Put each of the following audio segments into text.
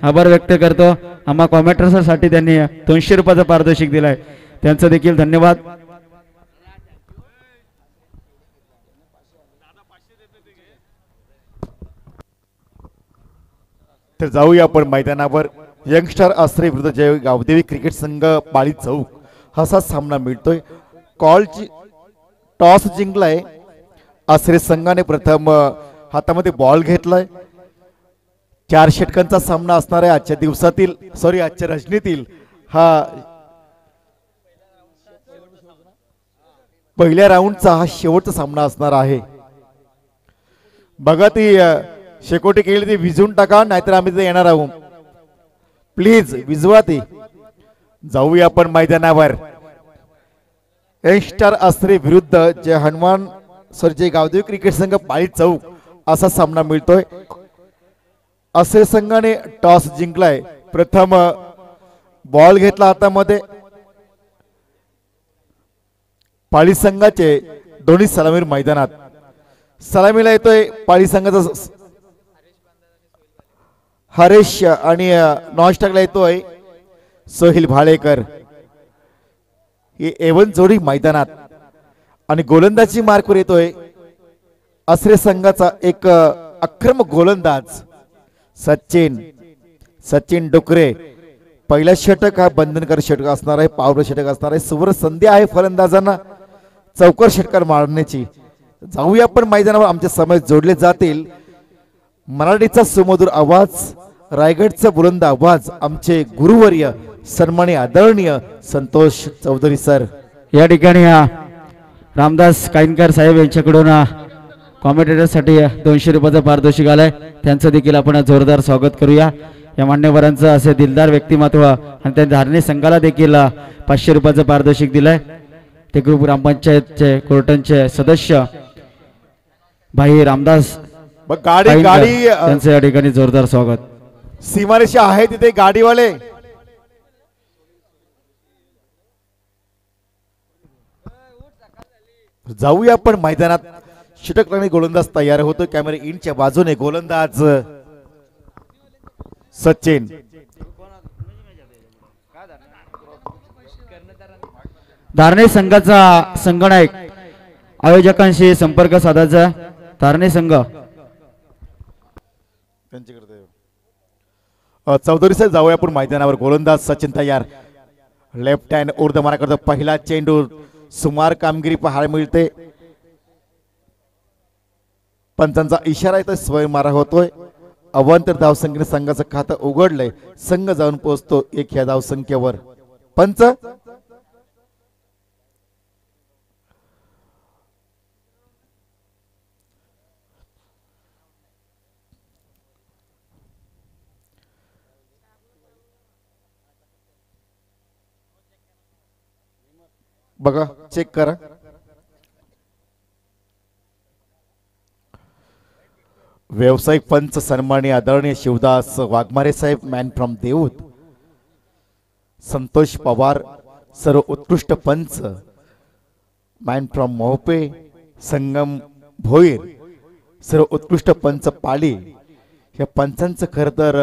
आभार व्यक्त करतो। आम्हा कॉमेंटर्ससाठी त्यांनी 200 रुपयाचं पारितोषिक दिलाय, त्यांचं देखील धन्यवाद। तर जाऊया आपण मैदानावर। यंगस्टर आश्रय विरुद्ध जय गावदेवी क्रिकेट संघ पाळी चौक असा सामना मिळतोय। टॉस जिंकलाय आश्रय संघाने, प्रथम हातामध्ये बॉल घेतलाय। 4 षटकांचा सामना असणार आहे आजच्या दिवसातील, आजच्या रजनीतील हा पहिल्या राऊंडचा हा शेवटचा सामना असणार आहे। बघा ती शेकोटी केली ती विझून टाका, नाहीतर आम्ही तिथे येणार आहोत। प्लीज विझवा ती। जाऊया आपण मैदानावर। यंगस्टर आश्रय विरुद्ध जय गावदेवी क्रिकेट संघ पाळी चौक असा सामना मिळतोय। आश्रय संघाने टॉस जिंकलाय, प्रथम बॉल घेतला हातामध्ये। पाळी संघाचे दोन्ही सलामीर मैदानात, सलामीला येतोय पाळी संघाचा हरेश आणि नॉनस्टॉकला येतोय सोहिल भाळेकर। ही एवन जोडी मैदानात आणि गोलंदाजी मार्कवर येतोय आश्रय संघाचा एक आक्रमक गोलंदाज सचिन डुकरे। पहिला षटक हा बंधनकारी षटक असणार आहे, पावलं षटक असणार आहे। सुवर्ण संधी आहे फलंदाजांना चौकार षटकार मारण्याची। जाऊया आपण मैदानावर, आमचे समय जोडले जातील। मराठीचा सुमधुर आवाज, रायगडचा बुलंद आवाज, आमचे गुरुवर्य सन्माननीय आदरणीय संतोष चौधरी सर। या ठिकाणी रामदास काईनकर साहेब यांच्याकडून कॉमेंटेटरसाठी 200 रुपयाचं पारितोषिक आलंय, त्यांचं देखील आपण जोरदार स्वागत करूया। या मान्यवरांचं असे दिलदार व्यक्तिमत्व आणि त्या धार्मिक संघाला देखील 500 रुपयाचं पारितोषिक दिलंय। ते ग्रुप ग्रामपंचायतचे कोर्टनचे सदस्य भाई रामदास गाडी त्यांचं या ठिकाणी जोरदार स्वागत। सीमारेषा आहे तिथे गाडीवाले, जाऊया आपण मैदानात। षटकराणी गोलंदाज तयार होतो, कॅमेरा इनच्या बाजूने गोलंदाज सचिन। धारणे संघाचा संगणक आयोजकांशी संपर्क साधायचा। धारणे संघ चौधरी साहेब, जाऊया आपण मैदानावर। गोलंदाज सचिन तयार, लेफ्ट हँड उर्ध मारा करतो। पहिला चेंडू, सुमार कामगिरी पाहायला मिळते। पंचांचा इशारा येतो, स्वयं मारा होतोय। अवांतर धावसंख्येने संघाचं खातं उघडलंय, संघ जाऊन पोहोचतो 1 या धावसंख्येवर। पंच बघा, चेक करा। व्यावसायिक पंच सन्माननीय आदरणीय शिवदास वाघमारे साहेब, मॅन फ्रॉम देऊत। संतोष पवार सर्व उत्कृष्ट पंच, मॅन फ्रॉम मोहपे। संगम भोईर सर्व उत्कृष्ट पंच पाली। या पंचांचं खरं तर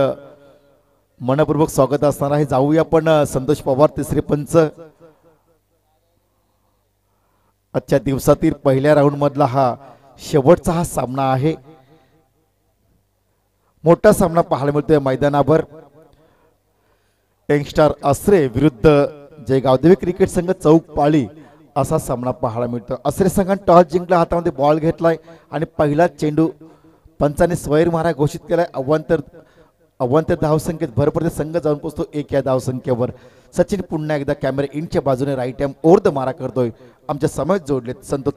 मनपूर्वक स्वागत असणार आहे। जाऊया आपण संतोष पवार तिसरे पंच। आजच्या दिवसातील पहिल्या राऊंड मधला हा शेवटचा हा सामना आहे। मोठा सामना पाहायला मिळतोय मैदानावर। यंगस्टर आश्रय विरुद्ध जय गावदेवी क्रिकेट संघ चौक पाळी असा सामना पाहायला मिळतो। आश्रय संघाने टॉस जिंकला, हातामध्ये बॉल घेतलाय आणि पहिला चेंडू पंचाने स्वैर मारा घोषित केलाय। अवांतर धावसंख्येत भर पडते, संघ जाऊन पोहोचतो 1 या धावसंख्येवर। सचिन पुन्हा एकदा कॅमेरा इनच्या बाजूने राईट हँड ओर मारा करतोय। आमच्या समोर जोडलेत संतोष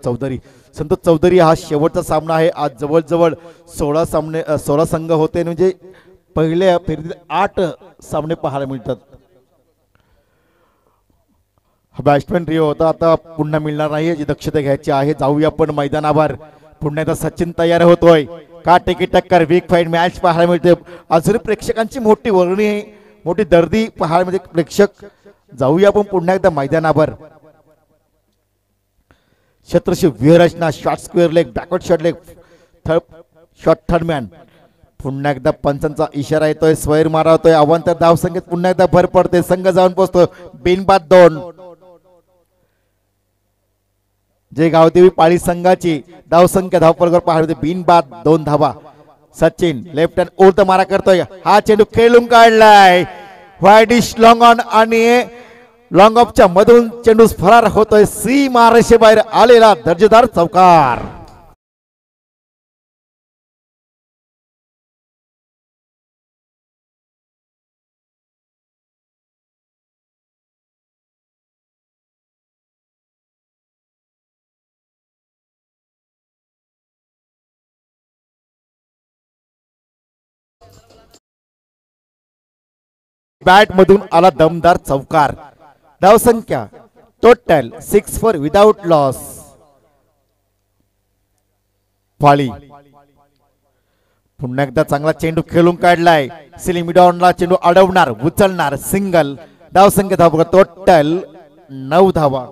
चौधरी। हा शेवटचा सामना आहे। आज जवळजवळ 16 संघ होते, म्हणजे पहिल्या फेरीत 8 सामने पाहायला मिळतात। हा बॅट्समॅन रिओ होता, आता पुन्हा मिळणार नाही, याची दक्षता घ्यायची आहे। जाऊया आपण मैदानावर। पुन्हा एकदा सचिन तयार होतोय। का टेकी टक्कर, वीक फाईट मॅच पाहायला मिळते। अजून प्रेक्षकांची मोठी वर्णी, मोठी दर्दी पाहायला मिळते प्रेक्षक। जाऊया आपण पुन्हा एकदा मैदानावर। छत्रशी व्यूहरचना, short square leg, backward shot leg, third shot, third man, पुन्हा एकदा पंचांचा इशारा येतोय, स्वैर मारा होतोय, अवांतर धाव संख्येत पुन्हा एकदा भर पडते, संघ जाऊन पोहोचतो बिनबाद 2. जे गावदेवी पाळी संघाची धावसंख्या धावपळकर पाहते बिनबाद 2 धावा. सचिन लेफ्ट हँड उलट मारा करतोय, हा चेंडू खेळून काढलाय वाईडिश लॉंग ऑन आणि लॉंग ऑफच्या मधून चेंडू फरार होतोय, सीमा रेषेबाहेर आलेला दर्जेदार चौकार. बॅट मधून आला दमदार चौकार. धावसंख्या total 6 for without loss. Phali पुन्हा एकदा चांगला चेंडू खेळून काढलाय, सिलिमिडॉनला चेंडू अडवणार, उचलणार, सिंगल. धावसंख्या धाव टोटल 9 धावा,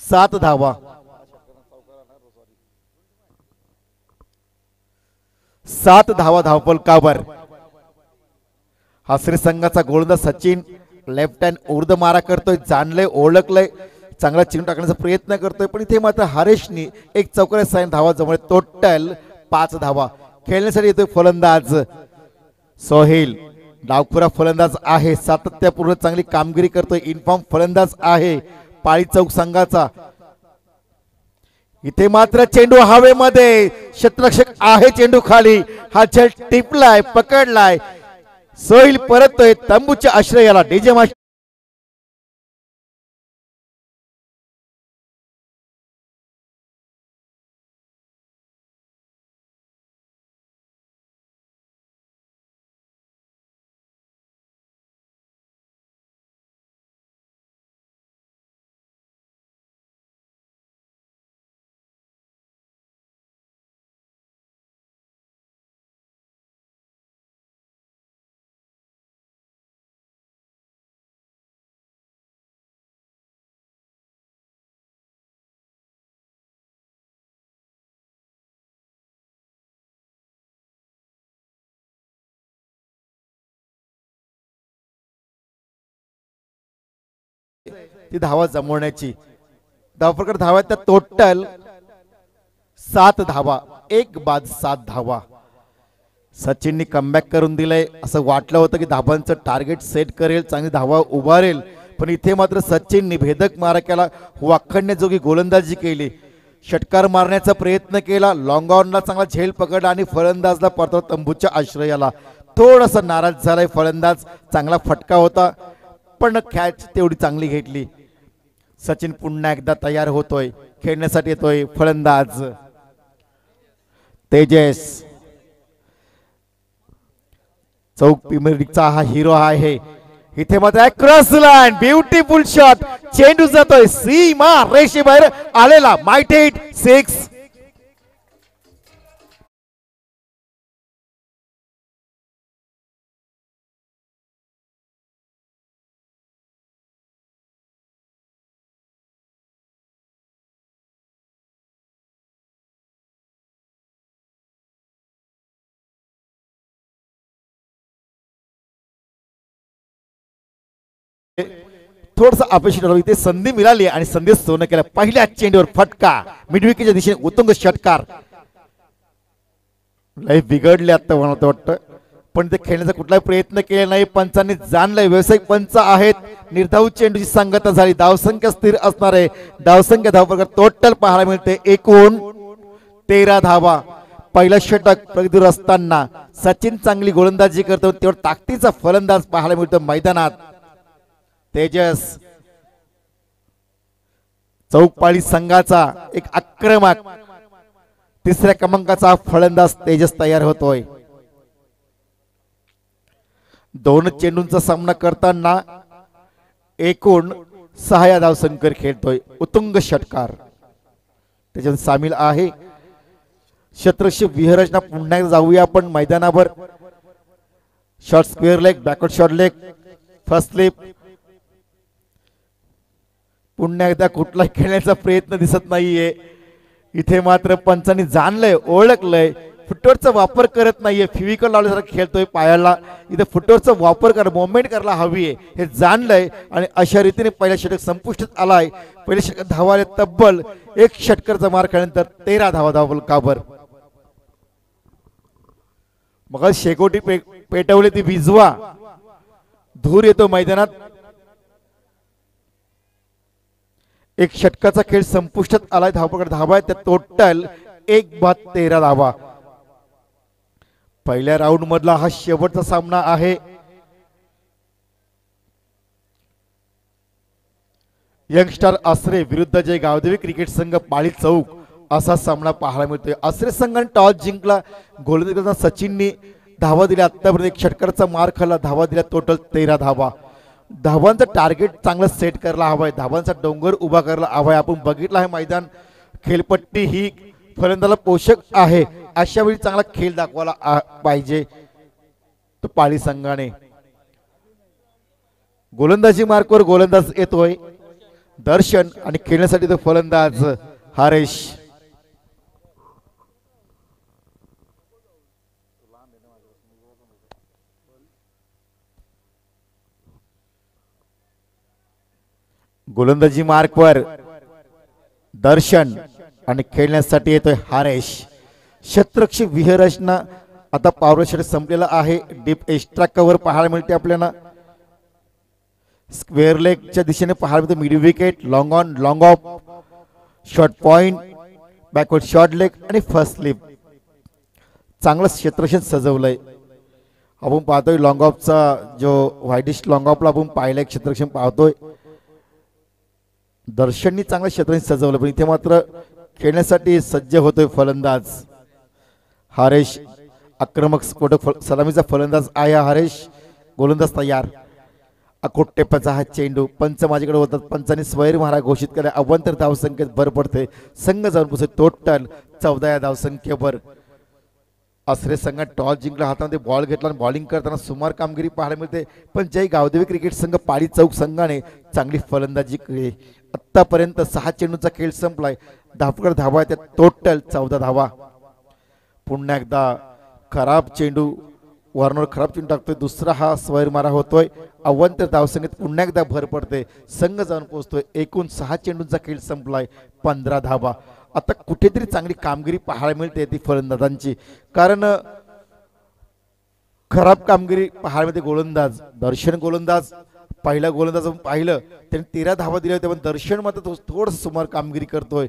7 धावा. 7 धावा धावपल काबर. हसरे संघाचा गोलंदाज सचिन लेफ्ट हँड उर्द मारा करतोय, जाणलंय, ओळखलंय, चांगला चेंडू टाकण्याचा प्रयत्न करतोय, पण इथे मात्र हरेशनी एक चौकार साइन धावा जमळे, टोटल 5 धावा. खेळण्यासाठी येतोय फलंदाज सोहेल. डावखुरा फलंदाज आहे, सातत्यपूर्ण चांगली कामगिरी करतोय, इन्फॉर्म फलंदाज आहे पाळी चौक संघाचा. इथे मात्र चेंडू हवेमध्ये, क्षेत्ररक्षक आहे चेंडू खाली, हा झेल टिपलाय, पकडलाय, सोहेल परततोय तंबूच्या आश्रयाला. डीजे मास्टर ती धावा जमवण्याची. धावफलकात धावा त्या टोटल 7 धावा, 1 बाद 7 धावा. सचिननी कमबॅक करून दिलंय, असं वाटलं होतं की धावांचं टार्गेट सेट करेल, चांगली धावा उभारेल, पण इथे मात्र सचिननी भेदक मारा केला, वाखण्याजोगी गोलंदाजी केली, षटकार मारण्याचा प्रयत्न केला, लॉंग ऑनला चांगला झेल पकडला आणि फलंदाजला परत तंबूच्या आश्रयाला. थोडासा नाराज झालाय फलंदाज, चांगला फटका होता पण कॅच तेवढी चांगली घेतली. सचिन पुन्हा एकदा तयार होतोय, खेळण्यासाठी येतोय फलंदाज तेजस. चौक प्रीमियर लीगचा हा हिरो आहे. इथे मात्र क्रॉस लाईन, ब्युटिफुल शॉट, चेंडू जातोय सीमा रेषेबाहेर आलेला, माइट हिट 6. थोडस अपेक्षित होतं, इथे संधी मिळाली आणि संधी सोनं केला. पहिल्या चेंडूवर फटका, मिडविकेटच्या दिशेने उत्तुंग षटकार. लय बिघडले आता वाटतं, पण ते खेळण्याचा कुठलाही प्रयत्न केला नाही. पंचांनी जाणलंय, व्यावसायिक पंच आहेत, निर्धाव चेंडूची सांगता झाली. धावसंख्या स्थिर असणार आहे. धावसंख्या धाव टोटल पाहायला मिळते एकूण 13 धावा. पहिला षटक प्रगतीवर असताना सचिन चांगली गोलंदाजी करतो, तेवढा ताकदीचा फलंदाज पाहायला मिळतो मैदानात. तेजस चौकपाळी संघाचा एक आक्रमक तिसऱ्या क्रमांकाचा फलंदाज तेजस तयार होतोय. 2 चेंडूंचा सामना करताना एकूण 6 धावसंख्येवर खेळतोय. उत्तुंग षटकार त्याच्यात सामील आहे. शतरक्षी व्यूहरचना पुन्हा जाऊया आपण मैदानावर. Short square leg, backward short leg, first slip. पुन्हा एकदा कुठलाही खेळण्याचा प्रयत्न दिसत नाहीये. इथे मात्र पंचांनी जाणलंय, ओळखलंय, फुटवर्कचा वापर करत नाहीये, फिविकल लावल्यासारखं खेळतोय पायाला. इथे फुटवर्कचा वापर करा, मोमेंट करायला हवी आहे हे जाणलंय आणि अशा रीतीने पहिला षटक संपुष्टात आलाय. पहिल्या षटकात धावा आल्या तब्बल 1 षटकाचा मार खाल्यानंतर 13 धावा धावल काबर. मग शेकोटी पेटवली ती भिजवा, धूर येतो मैदानात. 1 षटकाचा खेळ संपुष्टात आलाय. धावपकड धावा आहेत त्या टोटल 1 बाद 13 धावा. पहिल्या राऊंड मधला हा शेवटचा सामना आहे. यंगस्टार आसरे विरुद्ध जय गावदेवी क्रिकेट संघ पाळी चौक असा सामना पाहायला मिळतोय. आसरे संघाने टॉस जिंकला. गोलंदाज सचिननी धावा दिल्या. आतापर्यंत 1 षटकाचा मार खाल्ला. धावा दिल्या टोटल 13 धावा. धावांचा टार्गेट चांगला सेट करायला हवाय, धावांचा डोंगर उभा करायला हवाय. आपण बघितलं आहे मैदान, खेळपट्टी ही फलंदाला पोषक आहे. अशा वेळी चांगला खेळ दाखवायला पाहिजे तो पाळी संघाने. गोलंदाजी मार्कवर गोलंदाज येतोय दर्शन आणि खेळण्यासाठी तो फलंदाज हरेश. गोलंदाजी मार्कवर दर्शन आणि खेळण्यासाठी येतोय हरेश. शतरक्षी विहरचना आता पॉवर षटक संपलेला आहे. डीप एक्स्ट्रा कव्हर पाहायला मिळते आपल्याला. स्क्वेअर लेगच्या दिशेने पाहायला मिळते. Mid wicket, long on, long of, short point, backward short leg आणि फर्स्ट स्लिप. चांगलं क्षेत्ररक्षण सजवलंय. आपण पाहतोय लॉंग ऑफचा जो व्हाईटिश लॉंग ऑफला आपण पाहिलंय क्षेत्ररक्षण पाहतोय. दर्शननी चांगलं क्षेत्ररक्षण सजवलं, पण इथे मात्र खेळण्यासाठी सज्ज होतोय फलंदाज हरेश. आक्रमक स्फोटक सलामीचा फलंदाज आहे हरेश. गोलंदाज तयार. अकोट टेपाचा हा चेंडू पंच माझ्याकडे होतात. पंचाने स्वैर महाराज घोषित केला. अवांतर धावसंख्येत भर पडते. संघ जाऊन पोहोचते टोटल 14 या धावसंख्येवर. आसरे संघात टॉस जिंकला, हातामध्ये बॉल घेतला आणि बॉलिंग करताना सुमार कामगिरी पाहायला मिळते. पण जय गावदेवी क्रिकेट संघ पाळी चौक संघाने चांगली फलंदाजी केली. आतापर्यंत 6 चेंडूचा खेळ संपलाय. धावपकड धावा आहेत टोटल 14 धावा. पुन्हा एकदा खराब चेंडू, वॉर्नर खराब चेंडू टाकतोय. दुसरा हा स्वैर मारा होतोय. अवांतर धावसंख्येत पुन्हा एकदा भर पडते. संघ जाऊन पोहोचतोय. एकूण 6 चेंडूंचा खेळ संपलाय. 15 धावा. आता कुठेतरी चांगली कामगिरी पाहायला मिळते ती फलंदाजांची, कारण खराब कामगिरी पाहायला मिळते. गोलंदाज दर्शन, गोलंदाज पहिला गोलंदाज आपण पाहिलं त्याने 13 धावा दिल्या होत्या, पण दर्शन मात्र थोडं सुमार कामगिरी करतोय.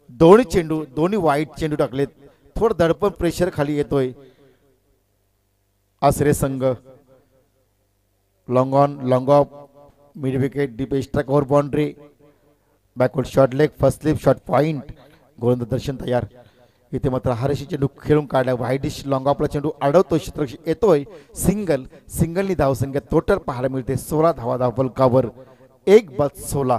दोन्ही चेंडू, दोन्ही वाईट चेंडू टाकलेत. थोडं दडपण प्रेशर खाली येतोय. आसरे संघ long on, long of, mid wicket, deep extra cover, boundary, backward short leg, first slip, short point. गोलंदाज दर्शन तयार. इथे मात्र हरेशी चेंडू खेळून काढला. व्हाईटिश लॉंग ऑफला चेंडू अडवतोय. क्षेत्ररक्षण येतोय. सिंगल. सिंगलनी धावसंख्या टोटल पाहायला मिळते 16 धावा धावफलकावर. 1 बाद 16.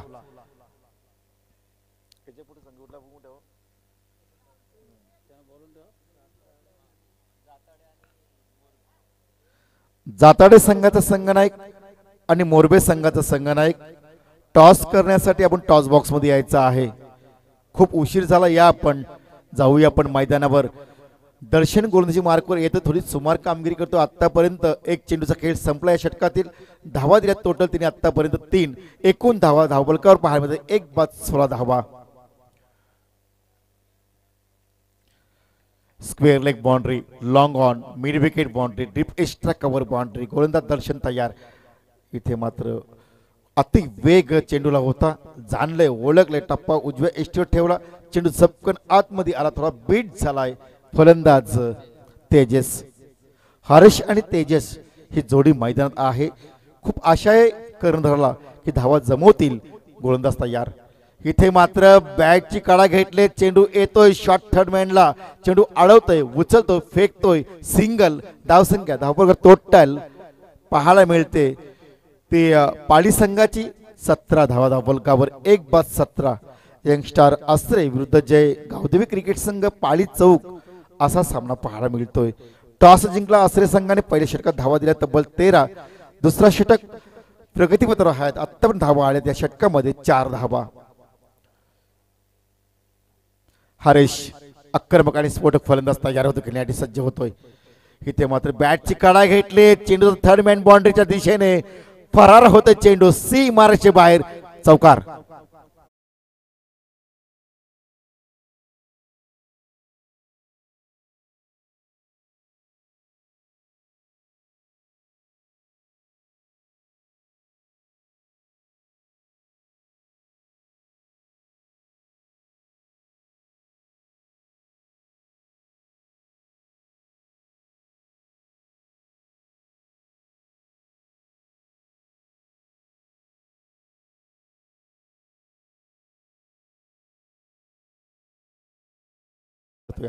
जाताडे संघाचा संघनायक आणि मोरबे संघाचा संघनायक टॉस करण्यासाठी आपण टॉस बॉक्स मध्ये यायचं आहे. खूप उशीर झाला, या आपण जाऊया आपण मैदानावर. दर्शन गोलंदाजी मार्कवर येतो. थोडी सुमार कामगिरी करतो. आतापर्यंत 1 चेंडूचा खेळ संपला. या षटकातील धावा दिल्या टोटल तिने आतापर्यंत 3. एकूण धावा धावबलकावर पाहायला मिळते 1 बाद 16 धावा. Square leg boundary, long on, mid wicket boundary, deep extra cover boundary. गोलंदाज दर्शन तयार. इथे मात्र अति वेग चेंडूला होता. जाणलंय, ओळखलंय. टप्पा उजव्या एष्टीवर ठेवला. चेंडू झपकन आतमध्ये आला. थोडा बीट झालाय. फलंदाज तेजस. हर्ष आणि तेजस ही जोडी मैदानात आहे. खूप आशा आहे कर्णधाराला की धावा जमवतील. गोलंदाज तयार. इथे मात्र बॅटची काळा घेतले. चेंडू येतोय शॉर्ट थर्ड मॅनला. चेंडू अडवतोय, उचलतोय, फेकतोय. सिंगल. धावसंख्या धावपळ टोटल पाहायला मिळते ती पाळी संघाची 17 धावा धावफलकावर. 1 बाद 17. यंगस्टार आसरे विरुद्ध जय गावदेवी क्रिकेट संघ पाळी चौक असा सामना पाहायला मिळतोय. टॉस जिंकला आसरे संघाने. पहिल्या षटकात धावा दिल्या तब्बल 13. दुसरा षटक प्रगतीपत्र आहेत. आता पण धावा आल्या. त्या षटकामध्ये 4 धावा. हरेश आक्रमक आणि स्फोटक फलंदाज तयार होतो, खेळण्यासाठी सज्ज होतोय. इथे मात्र बॅटची कडा घेतली, चेंडू थर्ड मॅन बाउंड्रीच्या दिशेने फरार होते. चेंडू सी माराचे बाहेर, चौकार.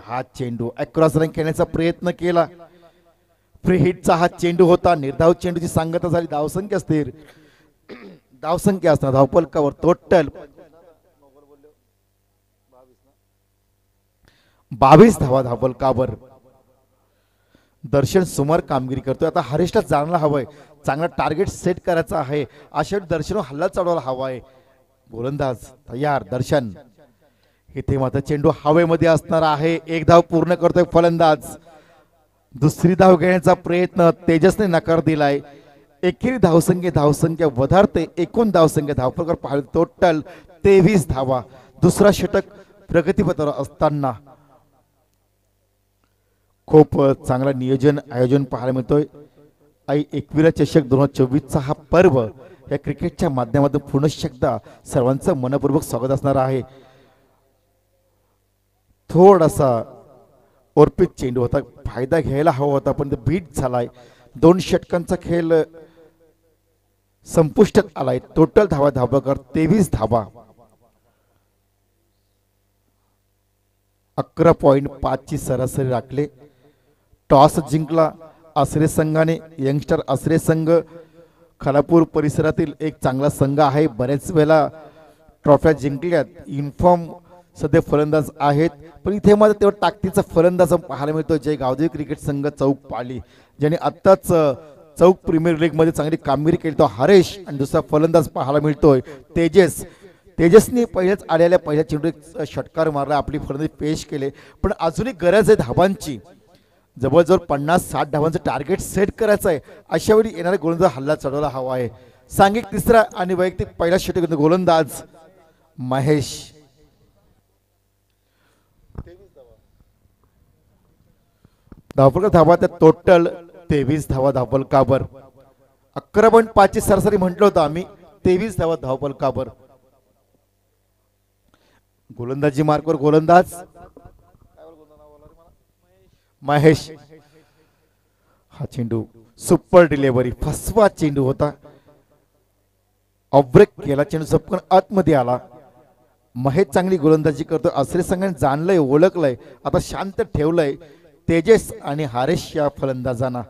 हा चेंडू अक्रॉस रन खेळण्याचा प्रयत्न केला. फ्री हिटचा हा चेंडू होता. निर्धाव चेंडूची सांगता झाली. धावसंख्या स्थिर, धावसंख्या असणार धावपलकावर टोटल 22 धावा धावपलकावर. दर्शन सुमार कामगिरी करतोय. आता हरीशला जाणला हवंय, चांगला टार्गेट सेट करायचा आहे. अशा दर्शन हल्ला चढवायला हवाय. गोलंदाज तयार. दर्शन इथे मात्र चेंडू हवेमध्ये असणार आहे. एक धाव पूर्ण करतोय फलंदाज. दुसरी धाव घेण्याचा प्रयत्न तेजसने नकार दिलाय. एकेरी धावसंख्या वधारते. एकूण धावसंख्या धावपलकावर पाहिलं टोटल 23 धावा. दुसरा षटक प्रगतीपथावर असताना खूप चांगला नियोजन आयोजन पाहायला मिळतोय. आई एकविरा चषक 2024चा हा पर्व या क्रिकेटच्या माध्यमातून पुनश्च एकदा सर्वांचं मनपूर्वक स्वागत असणार आहे. थोडासा ओरपित चेंडू होता, फायदा घ्यायला हवा होता पण बीट झालाय. 2 षटकांचा खेळ संपुष्टात आलाय. टोटल धावा धावपलकावर 23 धावा. 11.5 ची सरासरी राखले. टॉस जिंकला आसरे संघाने. यंगस्टर आसरे संघ खालापूर परिसरातील एक चांगला संघ आहे. बरेच वेळा ट्रॉफ्या जिंकल्यात. युनिफॉर्म सध्या फलंदाज आहेत, पण इथे मात्र तेवढा ताकदीचा फलंदाज पाहायला मिळतो. जय गावदेवी क्रिकेट संघ चौक पाली, ज्याने आत्ताच चौक प्रीमियर लीग मध्ये चांगली कामगिरी केली तो हरेश. आणि दुसरा फलंदाज पाहायला मिळतोय तेजस. तेजसने पहिल्याच आलेल्या पहिल्या चेंडूत षटकार मारला, आपली फलंदाजी पेश केले. पण अजूनही गरज आहे धावांची. जवळजवळ 50-60 धावांचं टार्गेट सेट करायचं आहे. अशा वेळी येणाऱ्या गोलंदाज हल्ला चढवला हवा आहे. सांघिक तिसरा आणि वैयक्तिक पहिला षटक गोलंदाज महेश. धावपलका धावा त्या टोटल 23 धावा धावपलकावर. 11.5 ची सरासरी म्हटलं होतं आम्ही. 23 धावा धावपलकावर. गोलंदाजी मार्कवर गोलंदाज महेश. हा चेंडू सुपर डिलिव्हरी, फसवा चेंडू होता. ऑब्रेक केला, चेंडू झपकन आतमध्ये आला. महेश चांगली गोलंदाजी करतो. आसरे संघाने जाणलंय, ओळखलंय, आता शांत ठेवलंय. तेजस आणि हरेश या फलंदाजांना.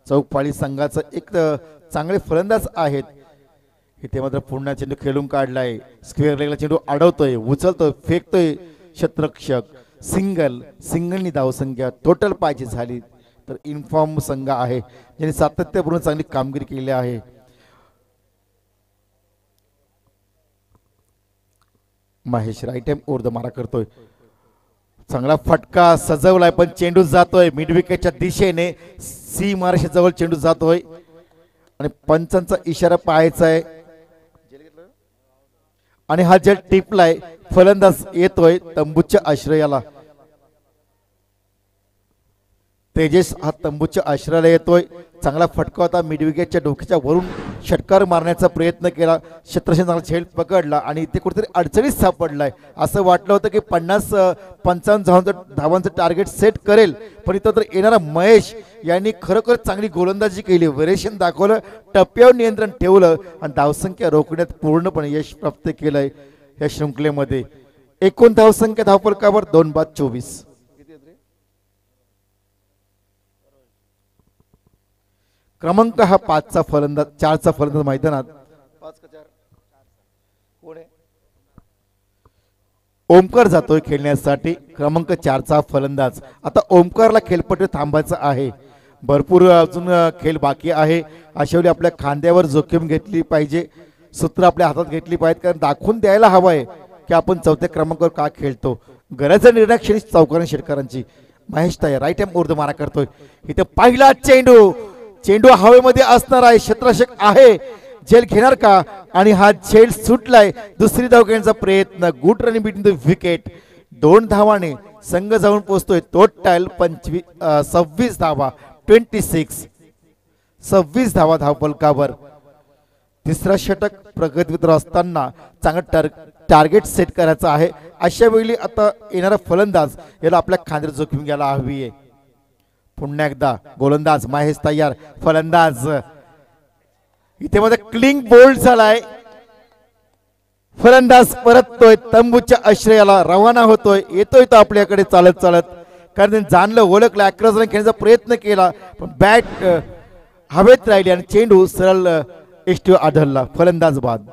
चौकपाळी संघाचं एक चांगले फलंदाज आहेत. इथे मात्र पुन्हा चेंडू खेळून काढलाय. स्क्वेअर लेगला चेंडू अडवतोय, उचलतोय, फेकतोय क्षेत्ररक्षक. सिंगलनी धावसंख्या टोटल पाहिजे झाली. तर इन्फॉर्म संघ आहे ज्याने सातत्यपूर्ण चांगली कामगिरी केली आहे. Mahesh right hand over the मारा करतोय. चांगला फटका सजवलाय पण चेंडू जातोय मिड विकेटच्या दिशेने. सी माराच्या जवळ चेंडू जातोय आणि पंचांचा इशारा पाहायचा आहे. आणि हा जल टिपलाय. फलंदाज येतोय तंबूच्या आश्रयाला. तेजस हा तंबूच्या आश्रयाला येतोय. चांगला फटका होता. मिड विकेटच्या डोक्याच्या वरून षटकार मारण्याचा प्रयत्न केला. क्षेत्ररक्षण चांगला झेल पकडला आणि इथे कुठेतरी अडचणीत सापडलाय. असं वाटलं होतं की 50-55 धावांचं टार्गेट सेट करेल, पण इथं तर येणारा महेश यांनी खरोखर चांगली गोलंदाजी केली. व्हेरिएशन दाखवलं, टप्प्यावर नियंत्रण ठेवलं आणि धावसंख्या रोखण्यात पूर्णपणे यश प्राप्त केलंय या शृंखलेमध्ये. एकूण धावसंख्या धावपलकावर 2-24. क्रमांक हा 5चा फलंदाज, 4चा फलंदाज मैदानात. ओमकार जातोय खेळण्यासाठी. क्रमांक 4चा फलंदाज. आता ओमकारला खेळपट्टी थांबायचं आहे. भरपूर अजून खेळ बाकी आहे. अशा वेळी आपल्या खांद्यावर जोखीम घेतली पाहिजे, सूत्र आपल्या हातात घेतली पाहिजेत, कारण दाखवून द्यायला हवं आहे की आपण 4थ्या क्रमांकावर का खेळतो. गरज निर्णय क्षणी चौकारण षटकारांची. महेश तयार राईट हँड ओव्हर द मारा करतोय. इथे पहिला चेंडू, चेंडू हवेमध्ये असणार आहे, क्षेत्ररक्षक आहे, झेल घेणार का? आणि हा झेल सुटलाय. दुसरी धाव घेण्याचा प्रयत्न, good running between the wicket. 2 धावाने संघ जाऊन पोहोचतोय. टोटल 26 धावा, 26 धावा धावफलकावर. तिसरा षटक प्रगतीवर असताना चांगलं टार्गेट सेट करायचं आहे. अशा वेळी आता येणारा फलंदाज याला आपल्या खांद्यावर जोखीम घ्यायला हवी आहे. पुन्हा एकदा गोलंदाज महेश तयार, फलंदाज इथे मध्ये क्लिंग बोल्ड झालाय. फलंदाज परततोय, तंबूच्या आश्रयाला रवाना होतोय. येतोय तो आपल्याकडे चालत चालत, कारण त्यांनी जाणलं, ओळखलं, अक्रॉस खेळण्याचा प्रयत्न केला, पण बॅट हवेत राहिली आणि चेंडू सरळ एसटीवर आढळला. फलंदाज बाद.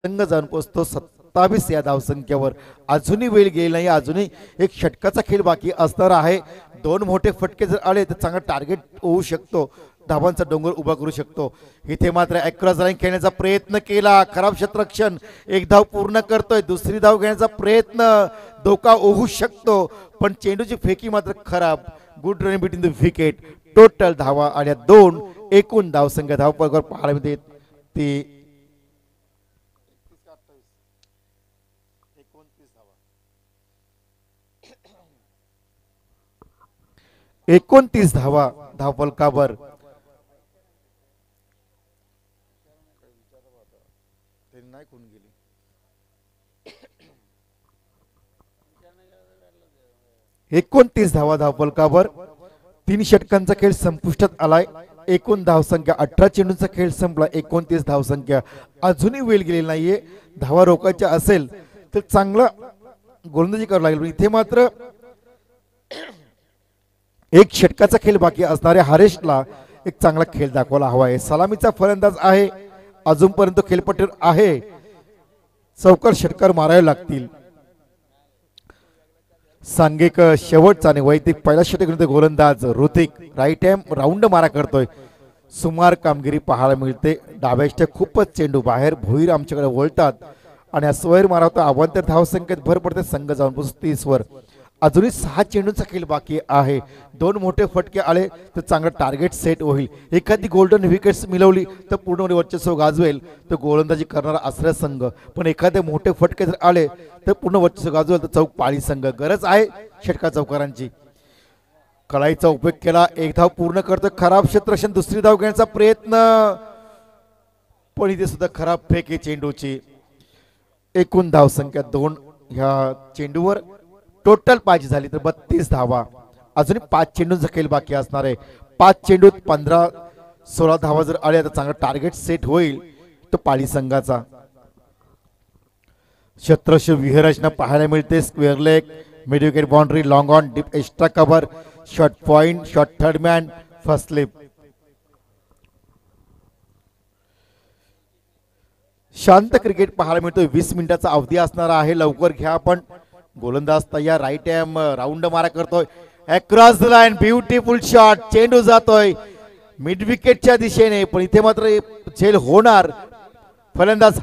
संघ जाऊन पोहोचतो 27 या धावसंख्येवर. अजूनही वेळ गेली नाही, अजूनही एक षटकाचा खेळ बाकी असणार आहे. 2 मोठे फटके जर आले तर चांगला टार्गेट होऊ शकतो, धावांचा डोंगर उभा करू शकतो. इथे मात्र अक्रॉस लाईन खेळण्याचा प्रयत्न केला, खराब क्षेत्ररक्षण. 1 धाव पूर्ण करतोय, दुसरी धाव घेण्याचा प्रयत्न, धोका होऊ शकतो, पण चेंडूची फेकी मात्र खराब. Good running between the wicket. Total धावा आल्या 2. एकूण धावसंख्या धावपळावर पाहायला मिळते ती 29 धावा धावफलकावर. नाही कोण गेली. 29 धावा धावफलकावर. 3 षटकांचा खेळ संपुष्टात आलाय. एकूण धावसंख्या 18 चेंडूंचा खेळ संपला. 29 धावसंख्या. अजूनही वेळ गेलेली नाहीये. धावा रोखायच्या असेल तर चांगला गोलंदाजी करावं लागेल. इथे मात्र एक षटकाचा खेळ बाकी असणाऱ्या हरेशला एक चांगला खेळ दाखवायला हवा आहे. सलामीचा फलंदाज आहे, अजूनपर्यंत खेळपट्टीवर आहे. चौकार षटकार मारावे लागतील. सांघिक शेवटचा आणि वैयक्तिक पहिला षटक गोलंदाज ऋतिक राईट हँड राऊंड मारा करतोय. सुमार कामगिरी पाहायला मिळते. डाव्याच्या खूपच चेंडू बाहेर भुईर आमच्याकडे वळतात आणि स्वैर मारा होता. अवांतर धावसंख्येत भर पडते. संघ जाऊन 30 वर. अजूनही 6 चेंडूंचा खेळ बाकी आहे. 2 मोठे फटके आले तर चांगलं टार्गेट सेट होईल. एखादी गोल्डन विकेट्स मिळवली तर पूर्ण वर्चस्व गाजवेल तर गोलंदाजी करणारा असरा संघ, पण एखादे मोठे फटके जर आले तर पूर्ण वर्चस्व गाजवेल तर चौक पाळी संघ. गरज आहे षटका चौकारांची. कळाईचा उपयोग केला, 1 धाव पूर्ण करतो. खराब क्षेत्ररक्षण, दुसरी धाव घेण्याचा प्रयत्न, पण इथे सुद्धा खराब फेक आहे चेंडूची. एकूण धावसंख्या 2 ह्या चेंडूवर. टोटल पाहिजे झाली तर 32 धावा. अजून 5 चेंडूंचा खेळ बाकी असणार आहे. 5 चेंडूत 15-16 धावा जर आल्या तर चांगला टार्गेट सेट होईल तो पाळी संघाचा. क्षेत्ररक्षण व्यूहरचना पाहायला मिळते. Square leg, mid wicket boundary, long on, deep extra cover, short point, short third man, first slip. शांत क्रिकेट पाहायला मिळतो. 20 मिनिटाचा अवधी असणार आहे. लवकर घ्या आपण. गोलंदाज तयार, राईट हँड राऊंड मारा करतोय. Across the line, beautiful shot. चेंडू जातोय मिड विकेटच्या दिशेने, पण इथे मात्र झेल होणार. फलंदाज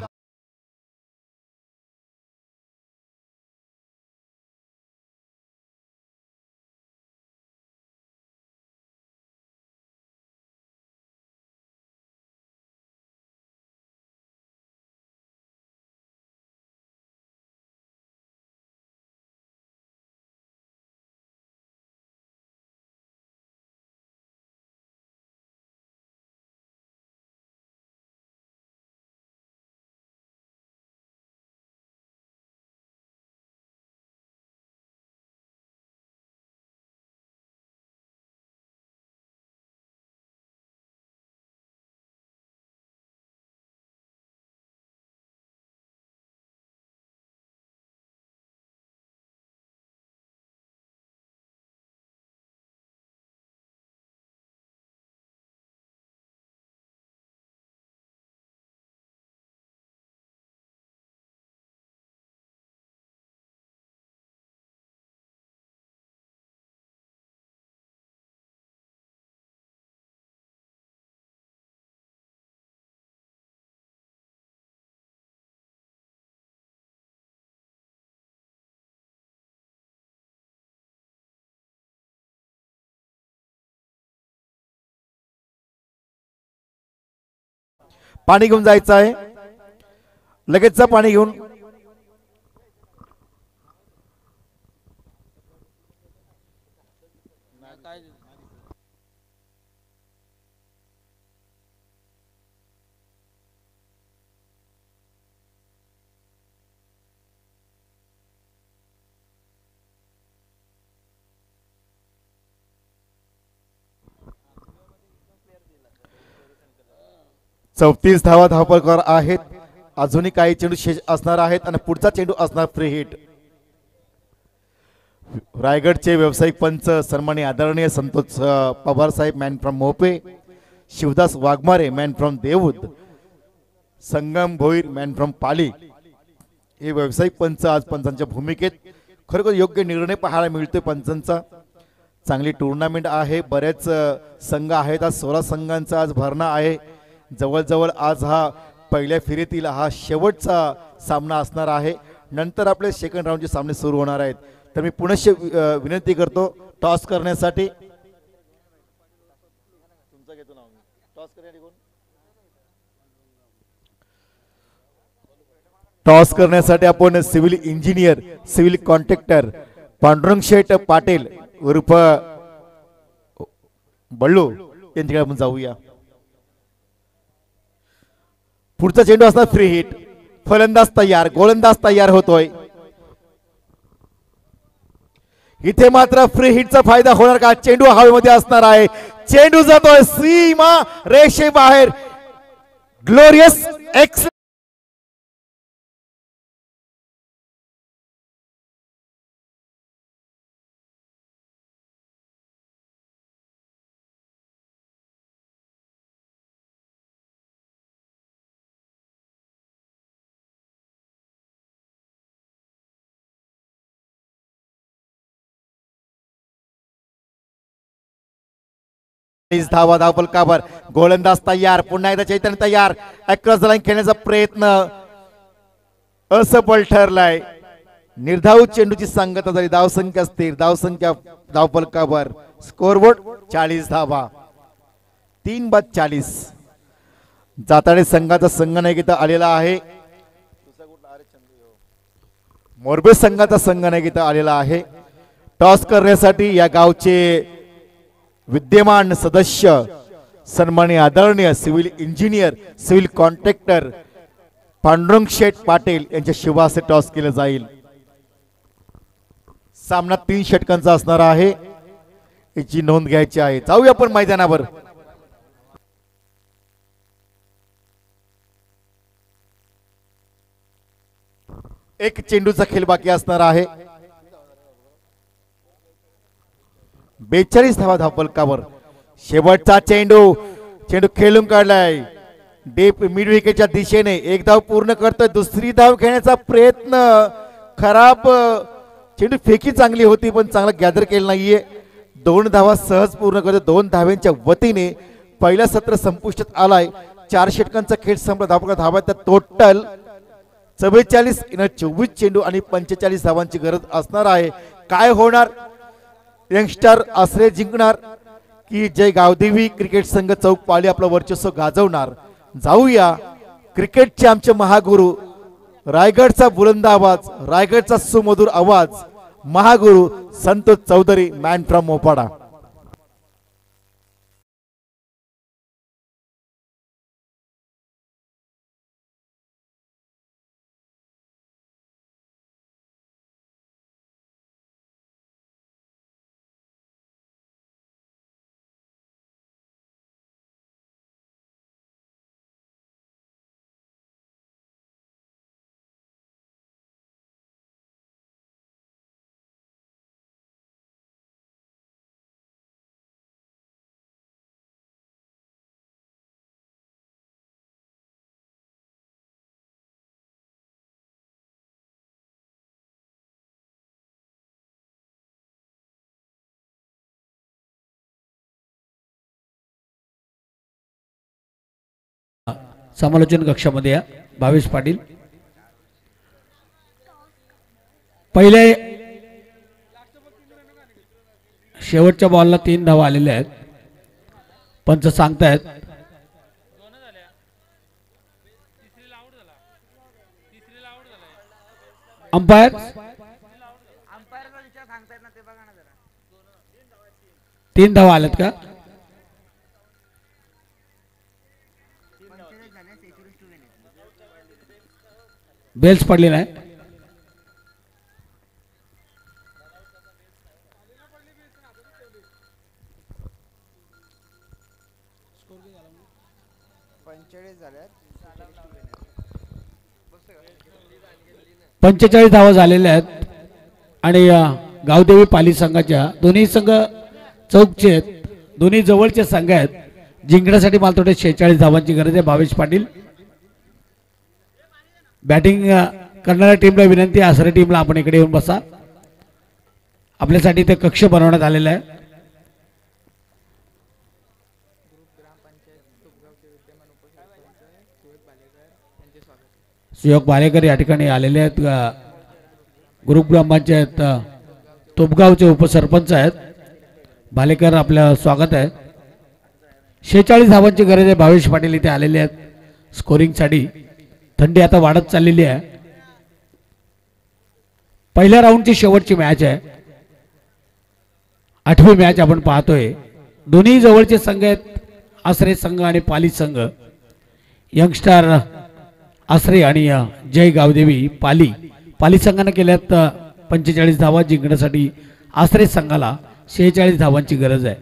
पाणी घेऊन जायचं आहे, लगेच जा पाणी घेऊन. चौतीस धावा धावपळकर आहेत. अजूनही काही चेंडू शेष असणार आहेत आणि पुढचा चेंडू असणार फ्री हिट. रायगडचे व्यावसायिक पंच सन्माननीय आदरणीय संतोष पवार साहेब man from Mope, Shivdas Waghmare man from Devud, Sangam Bhoir man from Pali हे व्यावसायिक पंच आज पंचांच्या भूमिकेत. खरोखर योग्य निर्णय पाहायला मिळतोय पंचांचा. चांगली टुर्नामेंट आहे, बरेच संघ आहेत. आज 16 संघांचा आज भरणा आहे. जवळजवळ आज हा पहिल्या फेरीतील हा शेवटचा सामना असणार आहे. नंतर आपले सेकंड राऊंडचे सामने सुरू होणार आहेत. तर मी पुनश्च विनंती करतो टॉस करण्यासाठी. टॉस करण्यासाठी आपण civil engineer, civil contractor Pandurang Sheth Patil उर्फ बल्लू यांच्याकडे आपण जाऊया. पुढचा चेंडू असणार फ्री हिट. फलंदाज तयार, गोलंदाज तयार होतोय. इथे मात्र फ्री हिटचा फायदा होणार का? चेंडू हवेमध्ये असणार आहे. चेंडू जातोय सीमा रेषे बाहेर. ग्लोरियस एक्स धावा धावपलकावर. गोलंदाज तयार, पुन्हा एकदा चैतन्य तयार. अक्रॉस द लाईन खेळण्याचा प्रयत्न असफल ठरलाय. निर्धाव चेंडूची सांगता झाली. धावसंख्या स्थिर, धावसंख्या धावपलकावर. स्कोरबोर्ड 40 धावा, 3/40. जाताडे संघाचा संघनायक इथं आलेला आहे. मोरबे संघाचा संघनायक इथं आलेला आहे. टॉस करण्यासाठी या गावचे विद्यमान सदस्य सन्माननीय आदरणीय civil engineer, civil contractor Pandurang Sheth Patil यांच्या शिवासे टॉस केलं जाईल. सामना 3 षटकांचा असणार आहे, याची नोंद घ्यायची आहे. जाऊया आपण मैदानावर. एक चेंडूचा खेळ बाकी असणार आहे. 42 धावा धावपलकावर. शेवटचा चेंडू खेळून काढलाय डीप मिड विकेटच्या दिशेने. एक धाव पूर्ण करतोय. दुसरी धाव घेण्याचा प्रयत्न. खराब चेंडू, फेकी चांगली होती पण चांगला गॅदर केलं नाहीये. 2 धावा सहज पूर्ण करतोय. 2 धाव्यांच्या वतीने पहिला सत्र संपुष्टात आलाय. 4 षटकांचा खेळ संपला. धावांचा टोटल 44. 24 चेंडू आणि 45 धावांची गरज असणार आहे. काय होणार? यंगस्टर आश्रय जिंकणार की जय गावदेवी क्रिकेट संघ चौक पाली आपलं वर्चस्व गाजवणार? जाऊया. क्रिकेटचे आमचे महागुरु, रायगडचा बुलंद आवाज, रायगडचा सुमधुर आवाज, महागुरु संतोष चौधरी मॅन फ्रॉम मोपाडा. समालोचन कक्षामध्ये या भावेश पाटील. पहिले शेवटच्या बॉलला 3 धावा आलेल्या आहेत. पंच सांगतायत अंपायर 3 धावा आल्यात का? बेल्स पडले नाही. पंचेचाळीस धावा झालेल्या आहेत आणि गावदेवी पाली संघाच्या दोन्ही संघ चौकचे आहेत, दोन्ही जवळचे संघ आहेत. जिंकण्यासाठी मला थोडे 46 धावांची गरज आहे. भावेश पाटील बॅटिंग करणाऱ्या टीमला विनंती, आसरे टीमला आपण इकडे येऊन बसा. आपल्यासाठी ते कक्ष बनवण्यात आलेला आहे. सुयोग बालेकर या ठिकाणी आलेले आहेत. ग्रुप ग्रामपंचायत तोपगावचे उपसरपंच आहेत. बालेकर आपलं स्वागत आहे. 46 धावांची गरज आहे. भावेश पाटील इथे आलेले आहेत स्कोरिंगसाठी. थंडी आता वाढत चाललेली आहे. पहिल्या राऊंडची शेवटची मॅच आहे. 8वी मॅच आपण पाहतोय. दोन्ही जवळचे संघ आहेत, आसरे संघ आणि पाली संघ. यंगस्टार आसरे आणि जय गावदेवी पाली संघाने केल्यात 45 धावा. जिंकण्यासाठी आसरे संघाला 46 धावांची गरज आहे.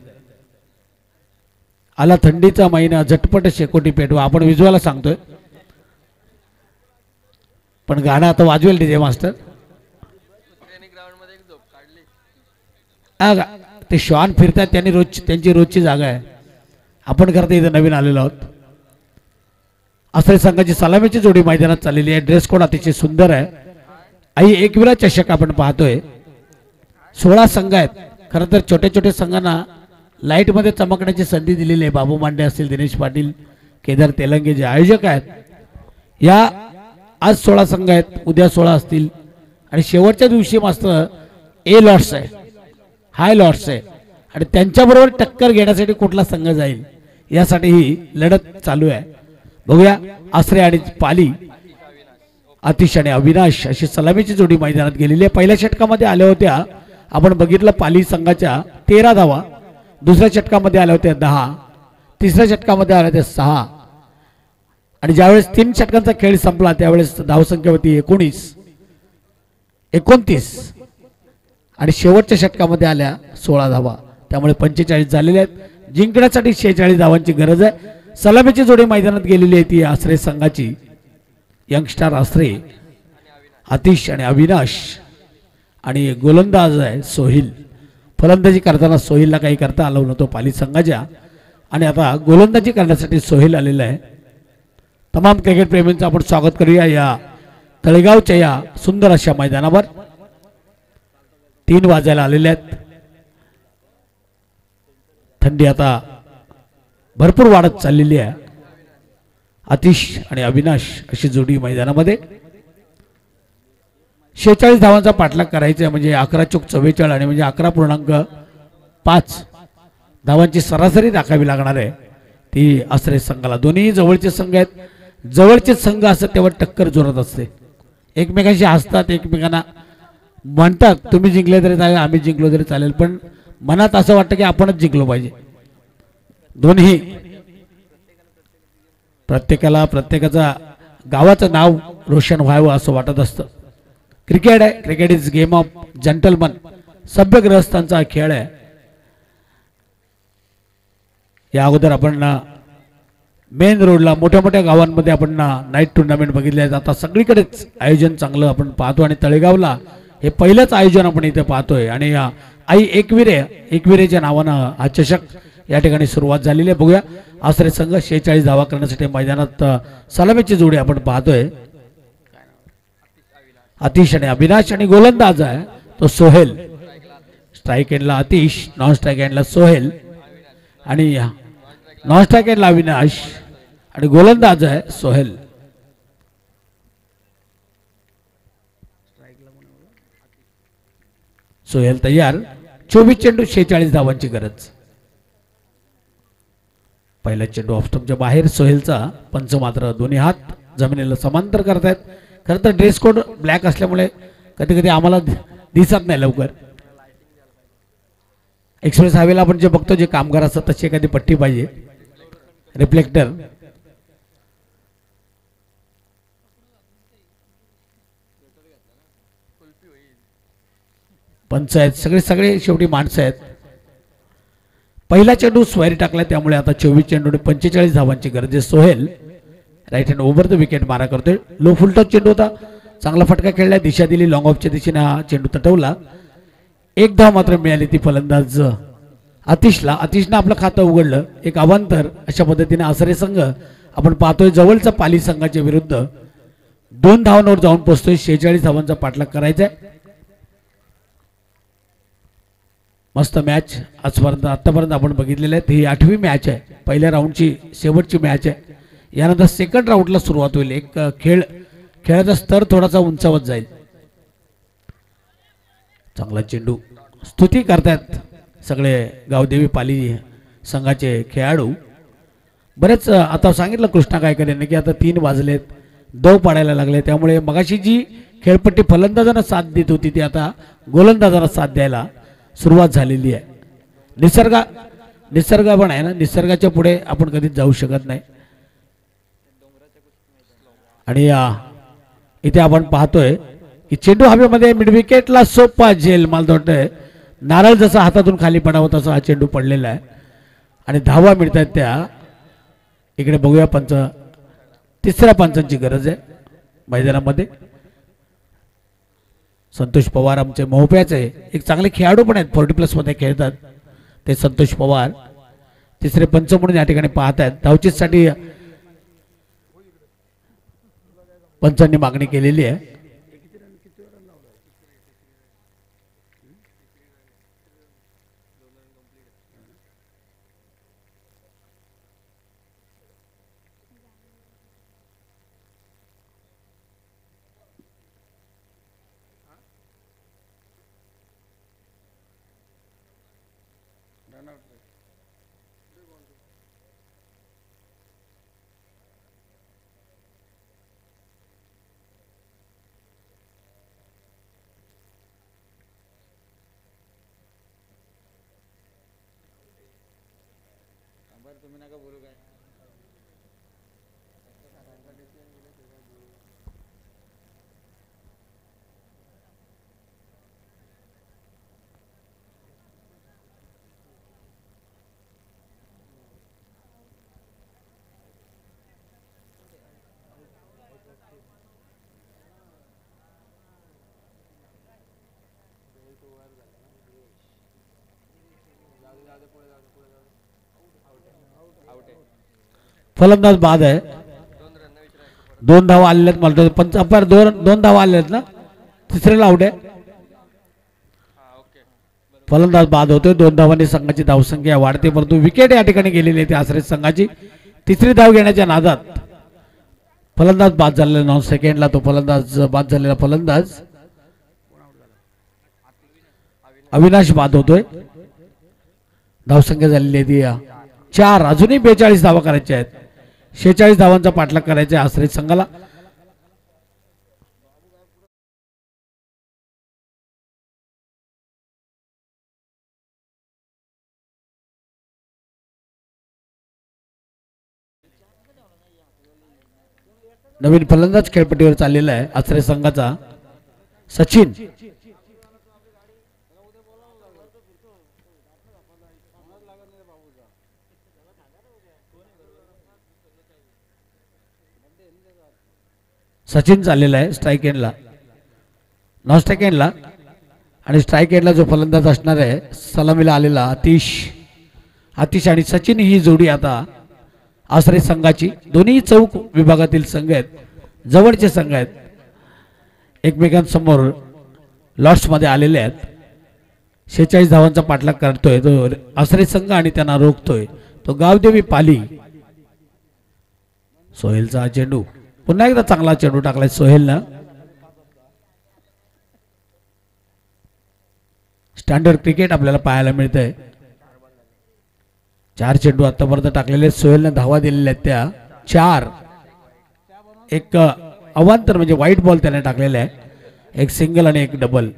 आला थंडीचा महिना, झटपट शेकोटी पेटवा. आपण विजवाला सांगतोय पण गाणं आता वाजवेल डीजे मास्टर. ते श्वान फिरतात, त्यांची रोजची जागा आहे. आपण करता इथं नवीन आलेलो आहोत. आसरे संघाची सलामीची जोडी मैदानात चाललेली आहे. ड्रेस कोड अतिशय सुंदर आहे. आई एकविरा चषक आपण पाहतोय. 16 संघ आहेत. खरं तर छोट्या छोट्या संघांना लाईट मध्ये चमकण्याची संधी दिलेली आहे. बाबू मांडे असतील, दिनेश पाटील, केदार तेलंगे जे आयोजक आहेत. या आज 16 संघ आहेत, उद्या 16 असतील आणि शेवटच्या दिवशी मात्र ए लॉट्स आहे, हाय लॉट्स आहे आणि त्यांच्याबरोबर टक्कर घेण्यासाठी कुठला संघ जाईल यासाठी ही लढत चालू आहे. बघूया. आसरे आणि पाली, आतिश आणि अविनाश अशी सलामीची जोडी मैदानात गेलेली आहे. पहिल्या षटकामध्ये आल्या होत्या आपण बघितलं पाली संघाच्या 13 धावा, दुसऱ्या षटकामध्ये आल्या होत्या 10, तिसऱ्या षटकामध्ये आल्या होत्या 6 आणि ज्यावेळेस 3 षटकांचा खेळ संपला त्यावेळेस धावसंख्या होती 29 आणि शेवटच्या षटकामध्ये आल्या 16 धावा. त्यामुळे 45 झालेले आहेत. जिंकण्यासाठी 46 धावांची गरज आहे. सलामीची जोडी मैदानात गेलेली आहे ती आसरे संघाची. यंगस्टार आसरे, आतिश आणि अविनाश आणि गोलंदाज आहे सोहिल. फलंदाजी करताना सोहिलला काही करता आलं नव्हतं पाली संघाच्या आणि आता गोलंदाजी करण्यासाठी सोहिल आलेला आहे. तमाम क्रिकेट प्रेमींचं आपण स्वागत करूया या तळेगावच्या या सुंदर अशा मैदानावर. 3 वाजायला आलेले आहेत. थंडी आता भरपूर वाढत चाललेली आहे. आतिश आणि अविनाश अशी जोडी मैदानामध्ये. 46 धावांचा पाठलाग करायचा आहे म्हणजे 11 चूक 44 आणि म्हणजे 11.5 धावांची सरासरी राखावी लागणार आहे ती आसरे संघाला. दोन्ही जवळचे संघ आहेत. जवळचे संघ असतात तेव्हा टक्कर जोरात असते. एकमेकांशी हसतात, एकमेकांना म्हणतात तुम्ही जिंकले तरी चालेल, आम्ही जिंकलो तरी चालेल, पण मनात असं वाटतं की आपणच जिंकलो पाहिजे. दोन्ही प्रत्येकाचा गावाचं नाव रोशन व्हावं असं वाटत असतं. क्रिकेट आहे, cricket is game of gentleman. सभ्य ग्रहस्थांचा खेळ आहे. या अगोदर आपण मेन रोडला मोठ्या मोठ्या गावांमध्ये आपण नाईट टुर्नामेंट बघितले आहेत. आता सगळीकडेच आयोजन चांगलं आपण पाहतो आणि तळेगावला हे पहिलंच आयोजन आपण इथे पाहतोय आणि आई एकविरेच्या नावानं हा चषक या ठिकाणी सुरुवात झालेली आहे. बघूया. आसरे संघ 46 धावा करण्यासाठी मैदानात सलामीची जोडी आपण पाहतोय. आतिश आणि अविनाश आणि गोलंदाज आहे तो सोहेल. स्ट्राईक एंडला आतिश, नॉन स्ट्राईक एंडला सोहेल आणि नॉन स्ट्राईक एंडला अविनाश आणि गोलंदाज आहे सोहेल. सोहेल तयार. 24 चेंडू 46 धावांची गरज. पहिला चेंडू ऑफस्टंपच्या बाहेर. सोहेलचा पंच मात्र दोन्ही हात जमिनीला समांतर करतायत. खरं तर ड्रेस कोड ब्लॅक असल्यामुळे कधी कधी आम्हाला दिसत नाही लवकर. एक्सप्रेस हायवेला आपण जे बघतो जे कामगार असतात तशी एखादी पट्टी पाहिजे रिफ्लेक्टर. पंच आहेत सगळे सगळे शेवटी माणसं आहेत. पहिला चेंडू स्वारी टाकला त्यामुळे आता 24 चेंडू 45 धावांची गरज आहे. Sohail right hand over the wicket मारा करतोय. लो फुल टच चेंडू होता, चांगला फटका खेळला, दिशा दिली लॉंग ऑफच्या दिशेने हा चेंडू तटवला. एक धाव मात्र मिळाली ती फलंदाज आतिशला. आतिशनं आपलं खातं उघडलं. एक अवांतर अशा पद्धतीने आसरे संघ आपण पाहतोय जवळचा पाली संघाच्या विरुद्ध 2 धावांवर जाऊन पोहोचतोय. 46 धावांचा पाठलाग करायचा आहे. मस्त मॅच आजपर्यंत आतापर्यंत आपण बघितलेलं आहे. ही 8वी मॅच आहे, पहिल्या राऊंडची शेवटची मॅच आहे. यानंतर सेकंड राऊंडला सुरुवात होईल. एक खेळाचा स्तर थोडासा उंचावत जाईल. चांगला चेंडू स्तुती करतात सगळे गावदेवी पाली संघाचे खेळाडू. बरेच आता सांगितलं कृष्णा गायकर यांनी की आता 3 वाजलेत, दव पाडायला लागले, त्यामुळे मगाशी जी खेळपट्टी फलंदाजांना साथ देत होती ती आता गोलंदाजांना साथ द्यायला सुरुवात झालेली आहे. निसर्ग पण आहे ना, निसर्गाच्या पुढे आपण कधीच जाऊ शकत नाही. आणि इथे आपण पाहतोय की चेंडू हवेमध्ये मिड विकेटला सोपा झेल. मला वाटतंय नारळ जसा हातातून खाली पडावा तसा हा चेंडू पडलेला आहे आणि धावा मिळत आहेत त्या. इकडे बघूया पंच, तिसऱ्या पंचांची गरज आहे मैदानामध्ये. संतोष पवार आमचे मोहप्याचे एक चांगले खेळाडू पण आहेत, 40+ मध्ये खेळतात ते संतोष पवार तिसरे पंच म्हणून या ठिकाणी पाहत आहेत. धावचीसाठी पंचांनी मागणी केलेली आहे. फलंदाज बाद आहे. 2 धावा आलेल्या आहेत. मला पंच अंपायर 2 धावा आलेल्या आहेत ना, तिसऱ्याला आउट आहे. फलंदाज बाद होतोय. 2 धावांनी संघाची धावसंख्या वाढते, परंतु विकेट या ठिकाणी गेलेली आहे आश्रय संघाची. तिसरी धाव घेण्याच्या नादात फलंदाज बाद झालेला. 9 सेकंडला तो फलंदाज बाद झालेला फलंदाज अविनाश बाद होतोय. धावसंख्या झालेली आहे ती 4. अजूनही 42 धावा करायच्या आहेत. 46 धावांचा पाठलाग करायचा आहे आश्रय संघाला. नवीन फलंदाज खेळपट्टीवर चाललेला आहे आश्रय संघाचा सचिन. सचिन चाललेला आहे स्ट्राईक एंडला, नॉन स्ट्राईक एंडला. आणि स्ट्राईक एंडला जो फलंदाज असणार आहे सलामीला आलेला आतिश आणि सचिन ही जोडी आता आश्रय संघाची. दोन्ही चौक विभागातील संघ आहेत, जवळचे संघ आहेत, एकमेकांसमोर लॉट्स मध्ये आलेले आहेत. 46 धावांचा पाठलाग करतोय तो आश्रय संघ आणि त्यांना रोखतोय तो गावदेवी पाली. सोहेलचा चेंडू, पुन्हा एकदा चांगला चेंडू टाकलाय सोहेलनं. स्टँडर्ड क्रिकेट आपल्याला पाहायला मिळतंय. 4 चेंडू आतापर्यंत टाकलेले सोहेलनं धावा दिलेल्या आहेत त्या 4. एक अवांतर म्हणजे व्हाईट बॉल त्याने टाकलेला आहे एक सिंगल आणि एक डबल.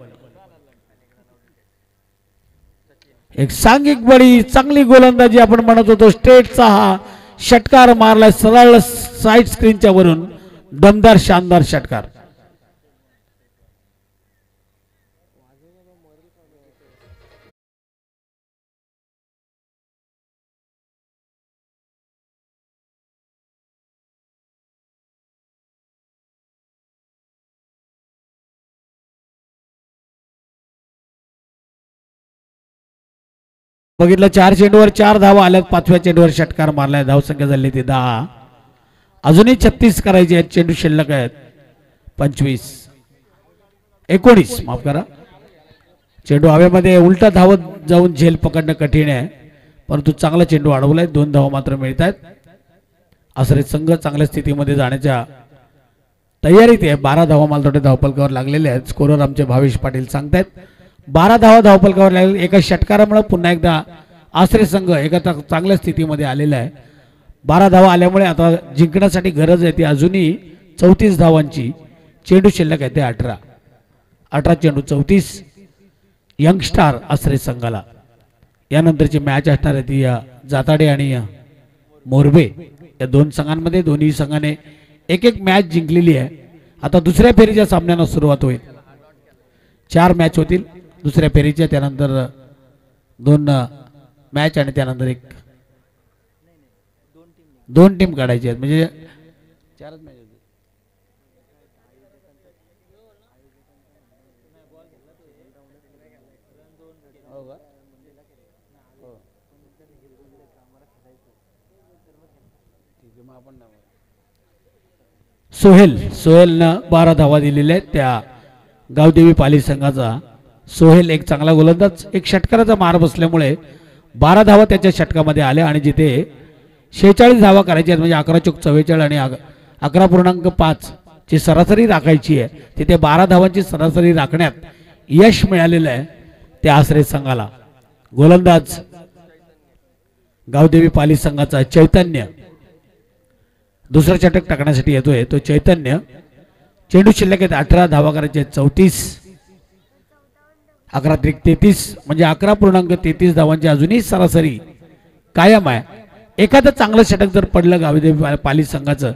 एक सांघिक बळी, चांगली गोलंदाजी आपण म्हणत होतो. स्ट्रेटचा हा षटकार मारलाय सरळ साईड स्क्रीनच्या वरून. दमदार शानदार षटकार. बघितलं 4 चेंडूवर 4 धावा आल्यात. 5व्या चेंडूवर षटकार मारलाय. धावसंख्या झाली ती 10. अजूनही 36 करायचे आहेत. चेंडू शिल्लक आहेत 25 19 माफ करा. चेंडू हवेमध्ये उलटा धावत जाऊन झेल पकडणं कठीण आहे, परंतु चांगला चेंडू अडवलाय. 2 धावा मात्र मिळत आहेत. आसरे संघ चांगल्या स्थितीमध्ये जाण्याच्या तयारीत आहे. 12 धावा मालतोटे धावफलकावर लागलेले आहेत. स्कोरर आमचे भावेश पाटील सांगतायत 12 धावा धावफलकावर लागले. एका षटकारामुळे पुन्हा एकदा आसरे संघ एका चांगल्या स्थितीमध्ये आलेला आहे. 12 धावा आल्यामुळे आता जिंकण्यासाठी गरज आहे ती अजूनही 34 धावांची. चेंडू शिल्लक आहे ते 18 चेंडू 34. यंगस्टार आसरे संघाला यानंतरची मॅच असणार आहे ती जाताडे आणि मोरबे या 2 संघांमध्ये. दोन्ही संघाने एक एक मॅच जिंकलेली आहे. आता दुसऱ्या फेरीच्या सामन्यांना सुरुवात होईल. 4 मॅच होतील दुसऱ्या फेरीच्या. त्यानंतर 2 मॅच आणि त्यानंतर 2 टीम काढायची आहेत. म्हणजे 4च मॅच होतील. सोहेलनं 12 धावा दिलेल्या आहेत त्या गावदेवी पाली संघाचा. सोहेल एक चांगला गोलंदाज. एक षटकाराचा मार बसल्यामुळे 12 धावा त्याच्या षटकामध्ये आल्या आणि जिथे 46 धावा करायच्या आहेत म्हणजे 11 चूक 44 आणि 11.5 ची सरासरी राखायची आहे, तिथे 12 धावांची सरासरी राखण्यात यश मिळालेलं आहे त्या आसरे संघाला. गोलंदाज गावदेवी पाली संघाचा चैतन्य दुसरा षटक टाकण्यासाठी येतोय. तो चैतन्य. चेंडू शिल्लक आहेत 18 धावा करायचे 34. 11 त्रिक 33 म्हणजे 11.33 धावांची अजूनही सरासरी कायम आहे. एखादं चांगलं षटक जर पडलं गावदेवी पाली संघाचं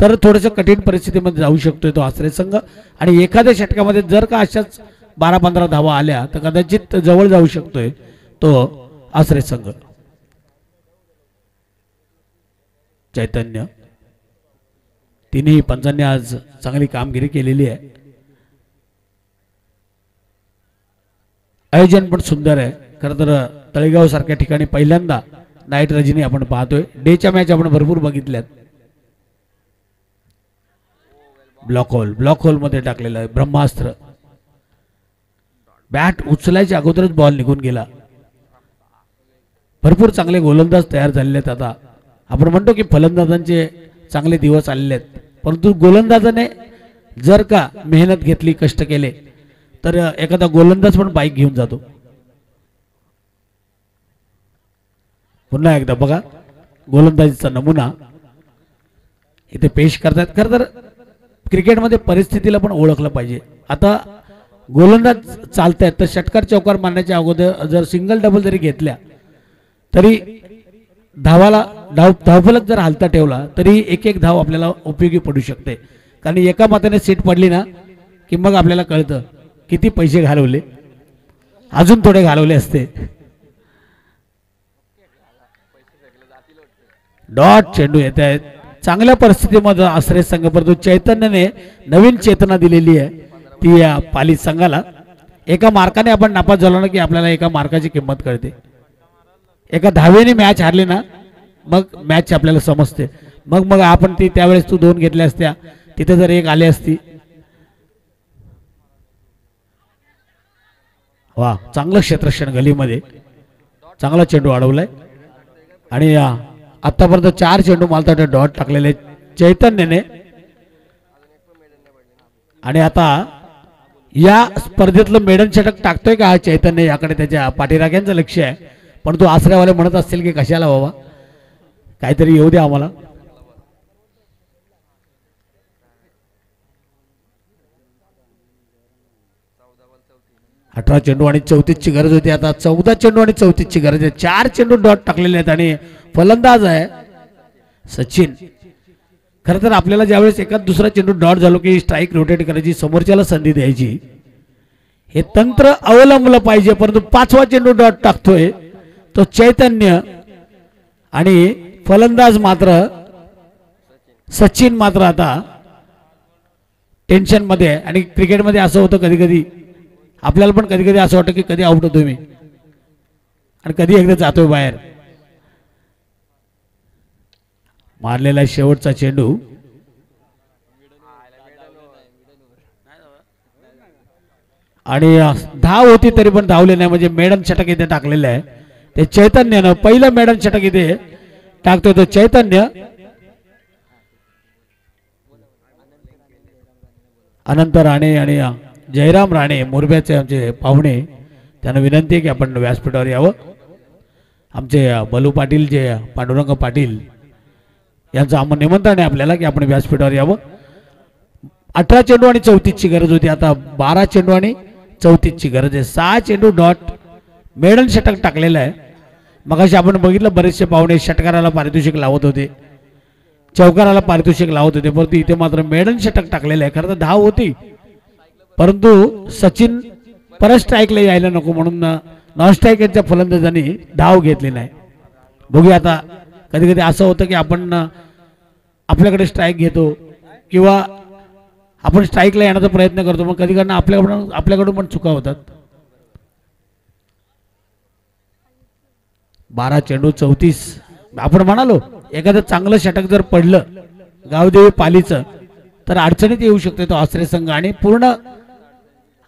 तर थोडंसं कठीण परिस्थितीमध्ये जाऊ शकतोय तो आसरे संघ. आणि एखाद्या षटकामध्ये जर का अशाच 12-15 धावा आल्या तर कदाचित जवळ जाऊ शकतोय तो आसरे संघ. चैतन्य. तिन्ही पंचांनी आज चांगली कामगिरी केलेली आहे. आयोजन पण सुंदर आहे. खरं तर तळेगाव सारख्या ठिकाणी पहिल्यांदा नाईट रजनी आपण पाहतोय. डेच्या मॅच आपण भरपूर बघितल्यात. ब्लॉक होल मध्ये टाकलेलं आहे ब्रह्मास्त्र. बॅट उचलायच्या अगोदरच बॉल निघून गेला. भरपूर चांगले गोलंदाज तयार झालेले आहेत. आता आपण म्हणतो की फलंदाजांचे चांगले दिवस आलेले आहेत, परंतु गोलंदाजाने जर का मेहनत घेतली, कष्ट केले तर एखादा गोलंदाज पण बाईक घेऊन जातो. पुन्हा एकदा बघा गोलंदाजीचा नमुना इथे पेश करतात. खरं तर क्रिकेटमध्ये परिस्थितीला पण ओळखलं पाहिजे. आता गोलंदाज चालतायत तर षटकार चौकार मारण्याच्या अगोदर जर सिंगल डबल जरी घेतल्या तरी धावफलक जर हलता ठेवला तरी एक धाव आपल्याला उपयोगी पडू शकते. कारण एका माताने सीट पडली ना की मग आपल्याला कळतं किती पैसे घालवले, अजून थोडे घालवले असते. डॉट चेंडू येत आहेत. चांगल्या परिस्थितीमध्ये आसरे संघ, परंतु चैतन्यने नवीन चेतना दिलेली आहे ती या पाली संघाला. एका मार्काने आपण नापास झालो ना की आपल्याला एका मार्काची किंमत कळते. एका धावेने मॅच हारली ना मग मॅच आपल्याला समजते. मग आपण ती त्यावेळेस तू 2 घेतल्या असत्या, तिथे जर 1 आली असती. वा, चांगलं क्षेत्ररक्षण गलीमध्ये. चांगला चेंडू अडवलाय आणि आतापर्यंत 4 चेंडू मालतात डॉट टाकलेले चैतन्यने. आणि आता या स्पर्धेतलं मेडन षटक टाकतोय का हा चैतन्य, याकडे त्याच्या पाठीराख्यांचं लक्ष आहे. पण तो आसऱ्यावाले म्हणत असतील की कशाला बाबा, काहीतरी येऊ द्या आम्हाला. 18 चेंडू आणि 34ची गरज होती. आता 14 चेंडू आणि 34ची गरज आहे. 4 चेंडू डॉट टाकलेले आहेत आणि फलंदाज आहे सचिन. खरं तर आपल्याला ज्यावेळेस एखाद दुसरा चेंडू डॉट झालो की स्ट्राईक रोटेट करायची, समोरच्याला संधी द्यायची, हे तंत्र अवलंबलं पाहिजे. परंतु 5वा चेंडू डॉट टाकतोय तो चैतन्य आणि फलंदाज मात्र सचिन मात्र आता टेन्शन मध्ये आहे. आणि क्रिकेटमध्ये असं होतं कधी कधी, आपल्याला पण कधी कधी असं वाटतं की कधी आउट होतोय मी आणि कधी एकदा जातोय बाहेर. मारलेला शेवटचा चेंडू आणि धाव होती तरी पण धावले नाही, म्हणजे मेडन षटक इथे टाकलेलं आहे ते चैतन्यनं. पहिलं मेडन षटक इथे टाकतोय तो चैतन्य. अनंत राणे आणि जयराम राणे मोरब्याचे आमचे पाहुणे, त्यांना विनंती आहे की आपण व्यासपीठावर यावं. आमचे बलू पाटील, जे पांडुरंग पाटील यांचं आम्हाला निमंत्रण आहे आपल्याला की आपण व्यासपीठावर यावं. 18 चेंडू आणि 34ची गरज होती. आता 12 चेंडू आणि 34ची गरज आहे. 6 चेंडू डॉट मेडन षटक टाकलेलं आहे. मगाशी आपण बघितलं बरेचसे पाहुणे षटकाराला पारितोषिक लावत होते, चौकाराला पारितोषिक लावत होते, परंतु इथे मात्र मेडन षटक टाकलेलं आहे. खरं तर धाव होती, परंतु सचिन परत स्ट्राईकला यायला नको म्हणून नॉन स्ट्राईकरच्या फलंदाजांनी धाव घेतली नाही. बघूया आता, कधी कधी असं होतं की आपण आपल्याकडे स्ट्राईक घेतो किंवा आपण स्ट्राईकला येण्याचा प्रयत्न करतो, मग कधी कधी आपल्याकडून पण चुका होतात. 12 चेंडू 34. आपण म्हणालो एखादं चांगलं षटक जर पडलं गावदेवी पालीचं तर अडचणीत येऊ शकते तो आश्रय संघ. आणि पूर्ण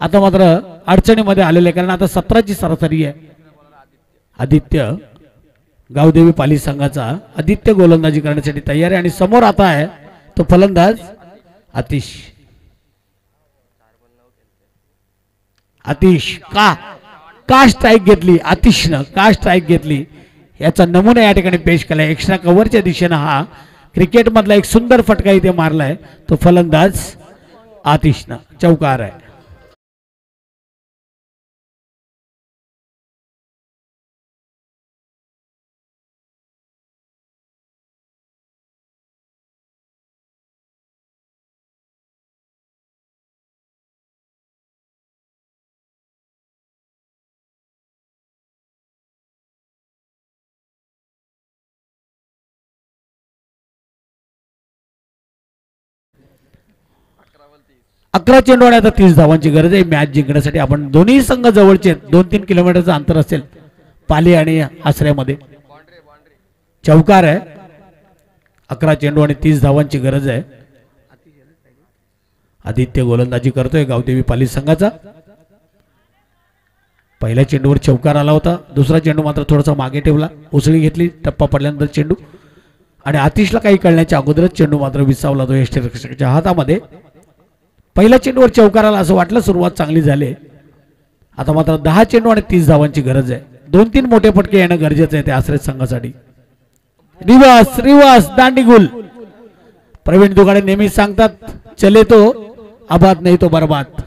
आता मात्र अडचणीमध्ये आलेले आहे, कारण आता 17ची सरासरी आहे. आदित्य गावदेवी पाली संघाचा आदित्य गोलंदाजी करण्यासाठी तयार आहे आणि समोर आता आहे तो फलंदाज आतिश. आतिश का स्ट्राईक घेतली, आतिशनं का स्ट्राईक घेतली याचा नमुना या ठिकाणी पेश केलाय. एक्स्ट्रा कव्हरच्या दिशेनं हा क्रिकेट मधला एक सुंदर फटका इथे मारलाय तो फलंदाज आतिशनं. चौकार आहे. अकरा चेंडू आणि आता 30 धावांची गरज आहे मॅच जिंकण्यासाठी. आपण दोन्ही संघ जवळचे 2-3 किलोमीटरचं अंतर असेल पाली आणि आश्रयामध्ये. चौकार आहे. 11 चेंडू आणि 30 धावांची गरज आहे. आदित्य गोलंदाजी करतोय गावदेवी पाली संघाचा. पहिल्या चेंडूवर चौकार आला होता, दुसरा चेंडू मात्र थोडासा मागे ठेवला, उसळी घेतली, टप्पा पडल्यानंतर चेंडू आणि आतिशला काही कळण्याच्या अगोदरच चेंडू मात्र विसावला तो यष्टीरक्षकाच्या हातामध्ये. पहिल्या चेंडूवर चौकाराला असं वाटलं सुरुवात चांगली झाली. आता मात्र 10 चेंडू आणि 30 धावांची गरज आहे. 2-3 मोठे फटके येणं गरजेचं आहे त्या आश्रय संघासाठी. रिवर्स रिवर्स दांडीगुल. प्रवीण दुगाडे नेहमी सांगतात चले तो आबाद नाही तो बर्बाद.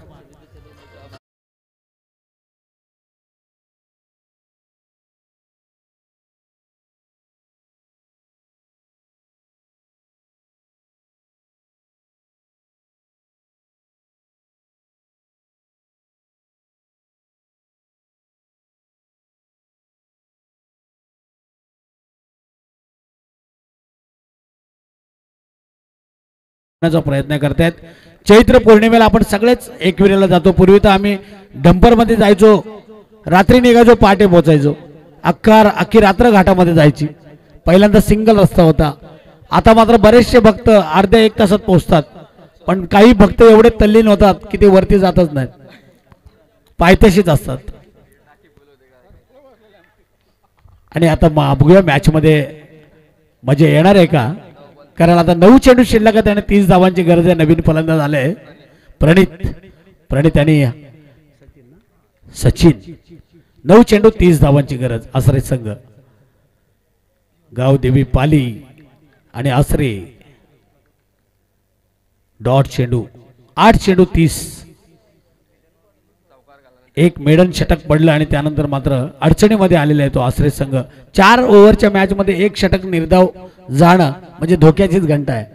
प्रयत्न करतात. चैत्र पौर्णिमेला आपण सगळेच एकविरेला जातो. पूर्वी तर आम्ही डंपर मध्ये जायचो, रात्री निघायचो, पहाटे पोहोचायचो, अख्खी रात्र घाटामध्ये जायची. पहिल्यांदा सिंगल रस्ता होता. आता मात्र बरेचसे भक्त अर्ध्या 1 तासात पोहोचतात, पण काही भक्त एवढे तल्लीन होतात की ते वरती जातच नाहीत, पायथ्याशीच असतात. आणि आता बघूया मॅच मध्ये मजा येणार आहे का, कारण आता 9 चेंडू शिल्लक आहे, त्याने 30 धावांची गरज आहे. नवीन फलंदाज आले प्रणित आणि सचिन. 9 चेंडू 30 धावांची गरज. आसरे संघ गावदेवी पाली आणि आसरे डॉट चेंडू. 8 चेंडू 30. एक मेडन षटक पडलं आणि त्यानंतर मात्र अडचणीमध्ये आलेला आहे तो आश्रय संघ. 4 ओव्हरच्या मॅच मध्ये एक षटक निर्धाव जाणं म्हणजे धोक्याचीच घंटा आहे.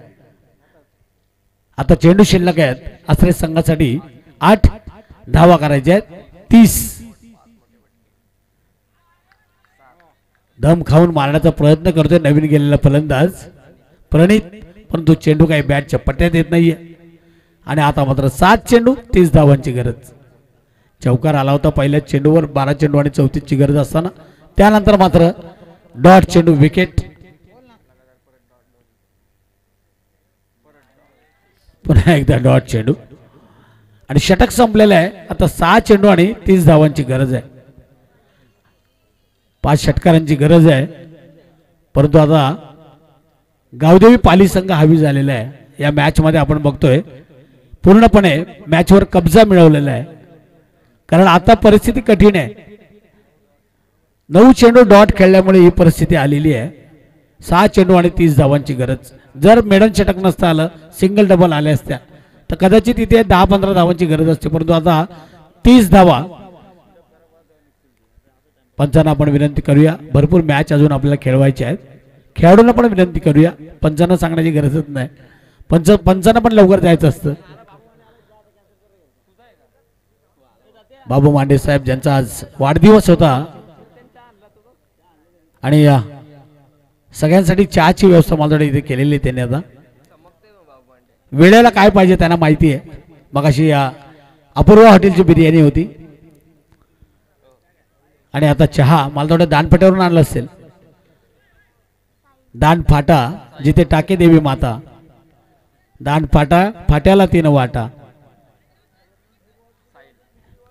आता चेंडू शिल्लक आहेत आश्रय संघासाठी 8 धावा करायच्या आहेत 30. दम खाऊन मारण्याचा प्रयत्न करतोय नवीन गेलेला फलंदाज प्रणित, परंतु चेंडू काही बॅटच्या पट्ट्यात येत नाहीये. आणि आता मात्र 7 चेंडू 30 धावांची गरज. चौकार आला होता पहिल्याच चेंडूवर 12 चेंडू आणि 34ची गरज असताना. त्यानंतर मात्र डॉट चेंडू विकेट. पुन्हा एकदा डॉट चेंडू आणि षटक संपलेलं आहे. आता 6 चेंडू आणि 30 धावांची गरज आहे. 5 षटकारांची गरज आहे. परंतु आता गावदेवी पाली संघ हावी झालेला आहे. या मॅच मध्ये आपण बघतोय पूर्णपणे मॅचवर कब्जा मिळवलेला आहे. कारण आता परिस्थिती कठीण आहे. 9 चेंडू डॉट खेळल्यामुळे ही परिस्थिती आलेली आहे. 6 चेंडू आणि 30 धावांची गरज. जर मेडन षटक नसता आलं, सिंगल डबल आल्या असत्या तर कदाचित इथे 10-15 धावांची गरज असते. परंतु आता 30 धावा. पंचांना आपण विनंती करूया, भरपूर मॅच अजून आपल्याला खेळवायचे आहेत. खेळाडूंना पण विनंती करूया, पंचांना सांगण्याची गरजच नाही. पंचांना पण लवकर जायचं असतं. बाबू मांडे साहेब ज्यांचा आज वाढदिवस होता आणि सगळ्यांसाठी चहाची व्यवस्था मला इथे केलेली आहे त्यांनी. आता वेळेला काय पाहिजे त्यांना माहिती आहे. मग अशी अपूर्वा हॉटेलची बिर्याणी होती आणि आता चहा मला थोडं दानफाट्यावरून आणलं असेल. दानफाटा जिथे टाके देवी माता, दानफाटा फाट्याला 3 वाटा.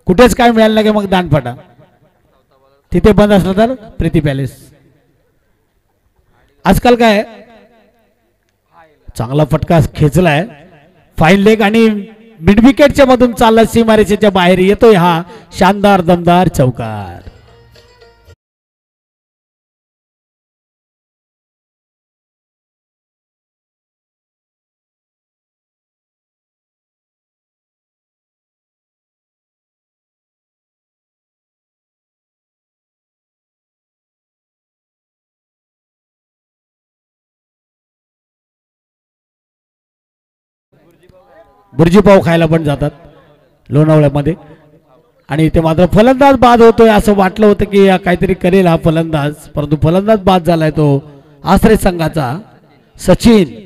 कुठेच काय मिळालं नाही मग दानफाटा. तिथे बंद असलं तर प्रीती पॅलेस. आजकाल काय चांगला फटका खेचलाय फाईन लेग आणि मिड विकेटच्या मधून चालला सीमारेषेच्या बाहेर येतोय हा शानदार दमदार चौकार. बुर्जी पाव खायला पण जातात लोणावळ्यामध्ये. आणि इथे मात्र फलंदाज बाद होतोय. असं वाटलं होतं की काहीतरी करेल हा फलंदाज, परंतु फलंदाज बाद झालाय तो आश्रय संघाचा सचिन.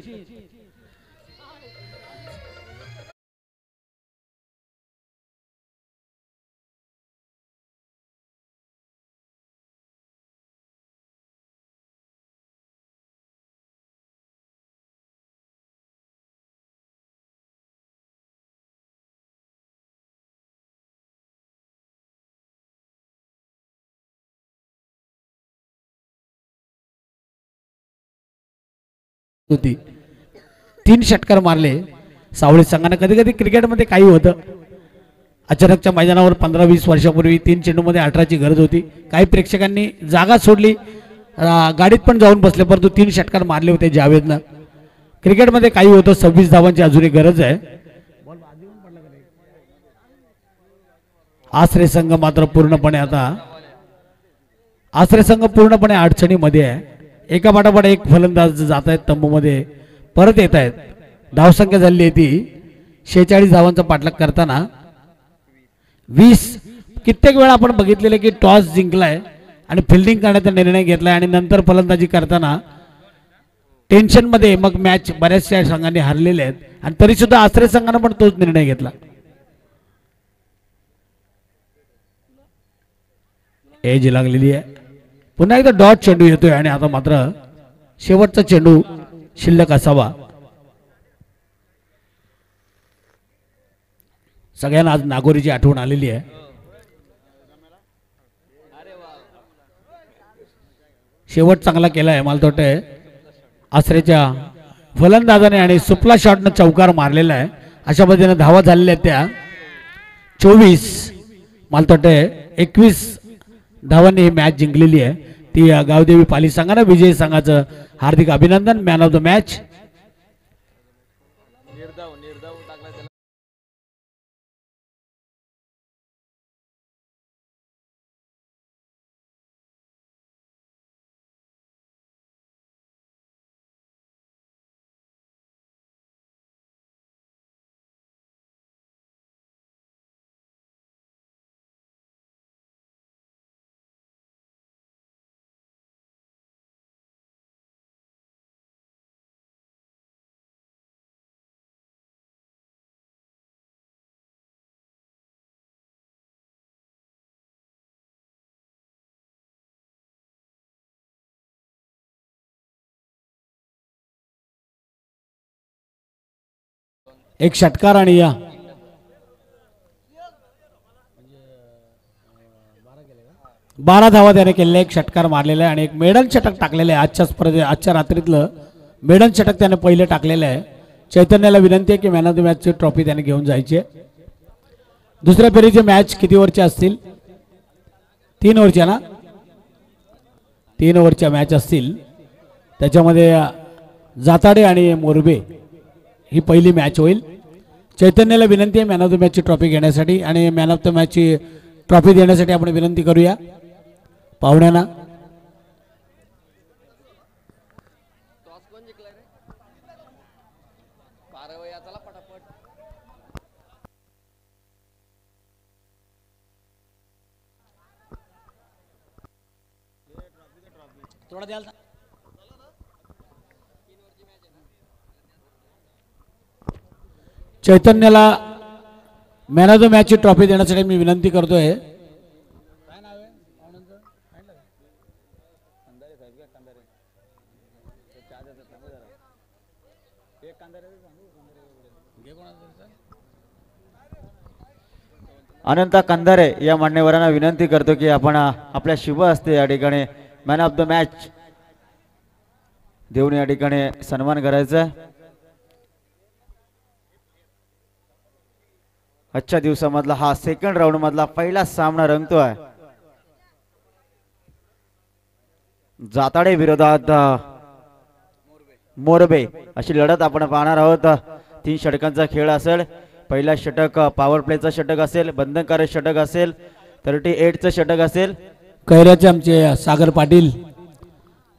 होती 3 षटकार मारले सावळी संघाने. कधी कधी क्रिकेटमध्ये काही होतं. अचानकच्या मैदानावर 15-20 वर्षापूर्वी 3 चेंडूमध्ये 18ची गरज होती. काही प्रेक्षकांनी जागा सोडली, गाडीत पण जाऊन बसले, परंतु 3 षटकार मारले होते जावेदनं. क्रिकेटमध्ये काही होतं. 26 धावांची अजूनही गरज आहे. आश्रय संघ मात्र पूर्णपणे अडचणीमध्ये आहे. एका पाठोपाठ एक फलंदाज जात आहेत तंबूमध्ये, परत येत आहेत. धावसंख्या झाली आहे ती 46 धावांचा पाठलाग करताना 20. कित्येक वेळा आपण बघितलेले की टॉस जिंकलाय आणि फिल्डिंग करण्याचा निर्णय घेतलाय आणि नंतर फलंदाजी करताना टेन्शन मध्ये मग मॅच बऱ्याचशा संघांनी हरलेले आहेत आणि तरी सुद्धा आश्रय संघाने पण तोच निर्णय घेतला. एज लागलेली आहे. पुन्हा एकदा डॉट चेंडू येतोय आणि आता मात्र शेवटचा चेंडू शिल्लक असावा. सगळ्यांना आज नागोरीची आठवण आलेली आहे. शेवट चांगला केलाय मला वाटतंय आश्रयच्या फलंदाजाने आणि सुपला शॉटनं चौकार मारलेला आहे. अशा पद्धतीने धावा झालेल्या आहेत त्या 24. मला वाटतंय 21 धावांनी ही मॅच जिंकलेली आहे. ती गावदेवी पाली संघानं विजयी संघाचं हार्दिक अभिनंदन. मॅन ऑफ द मॅच एक षटकार आणि या 12 धावा त्याने केलेले, एक षटकार मारलेला आहे आणि एक मेडन षटक टाकलेलं आहे. आजच्या स्पर्धेत आजच्या रात्रीतलं मेडन षटक त्याने पहिले टाकलेलं आहे. चैतन्याला विनंती आहे की मॅन ऑफ द मॅचची ट्रॉफी त्याने घेऊन जायची आहे. दुसऱ्या फेरीचे मॅच किती ओव्हरचे असतील? 3 ओव्हरच्या ना, 3 ओव्हरच्या मॅच असतील. त्याच्यामध्ये जाताडे आणि मोरबे ही पहिली मॅच होईल. चैतन्याला विनंती आहे मॅन ऑफ द मॅचची ट्रॉफी घेण्यासाठी आणि मॅन ऑफ द मॅचची ट्रॉफी देण्यासाठी आपण विनंती करूया पाहुण्यांना. चैतन्याला मॅन ऑफ द मॅचची ट्रॉफी देण्यासाठी मी विनंती करतोय. अनंत कंधारे या मान्यवरांना विनंती करतो की आपण आपल्या शुभ हस्ते या ठिकाणी मॅन ऑफ द मॅच देऊन या ठिकाणी सन्मान करायचा आहे. आजच्या दिवसामधला हा सेकंड राऊंड मधला पहिला सामना रंगतोय. जाताडे विरोधात मोरबे अशी लढत आपण पाहणार आहोत. 3 षटकांचा खेळ असेल. पहिला षटक पॉवर प्लेचा षटक असेल, बंधनकारक षटक असेल, 38चं षटक असेल. कैऱ्याचे आमचे सागर पाटील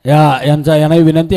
यांना विनंती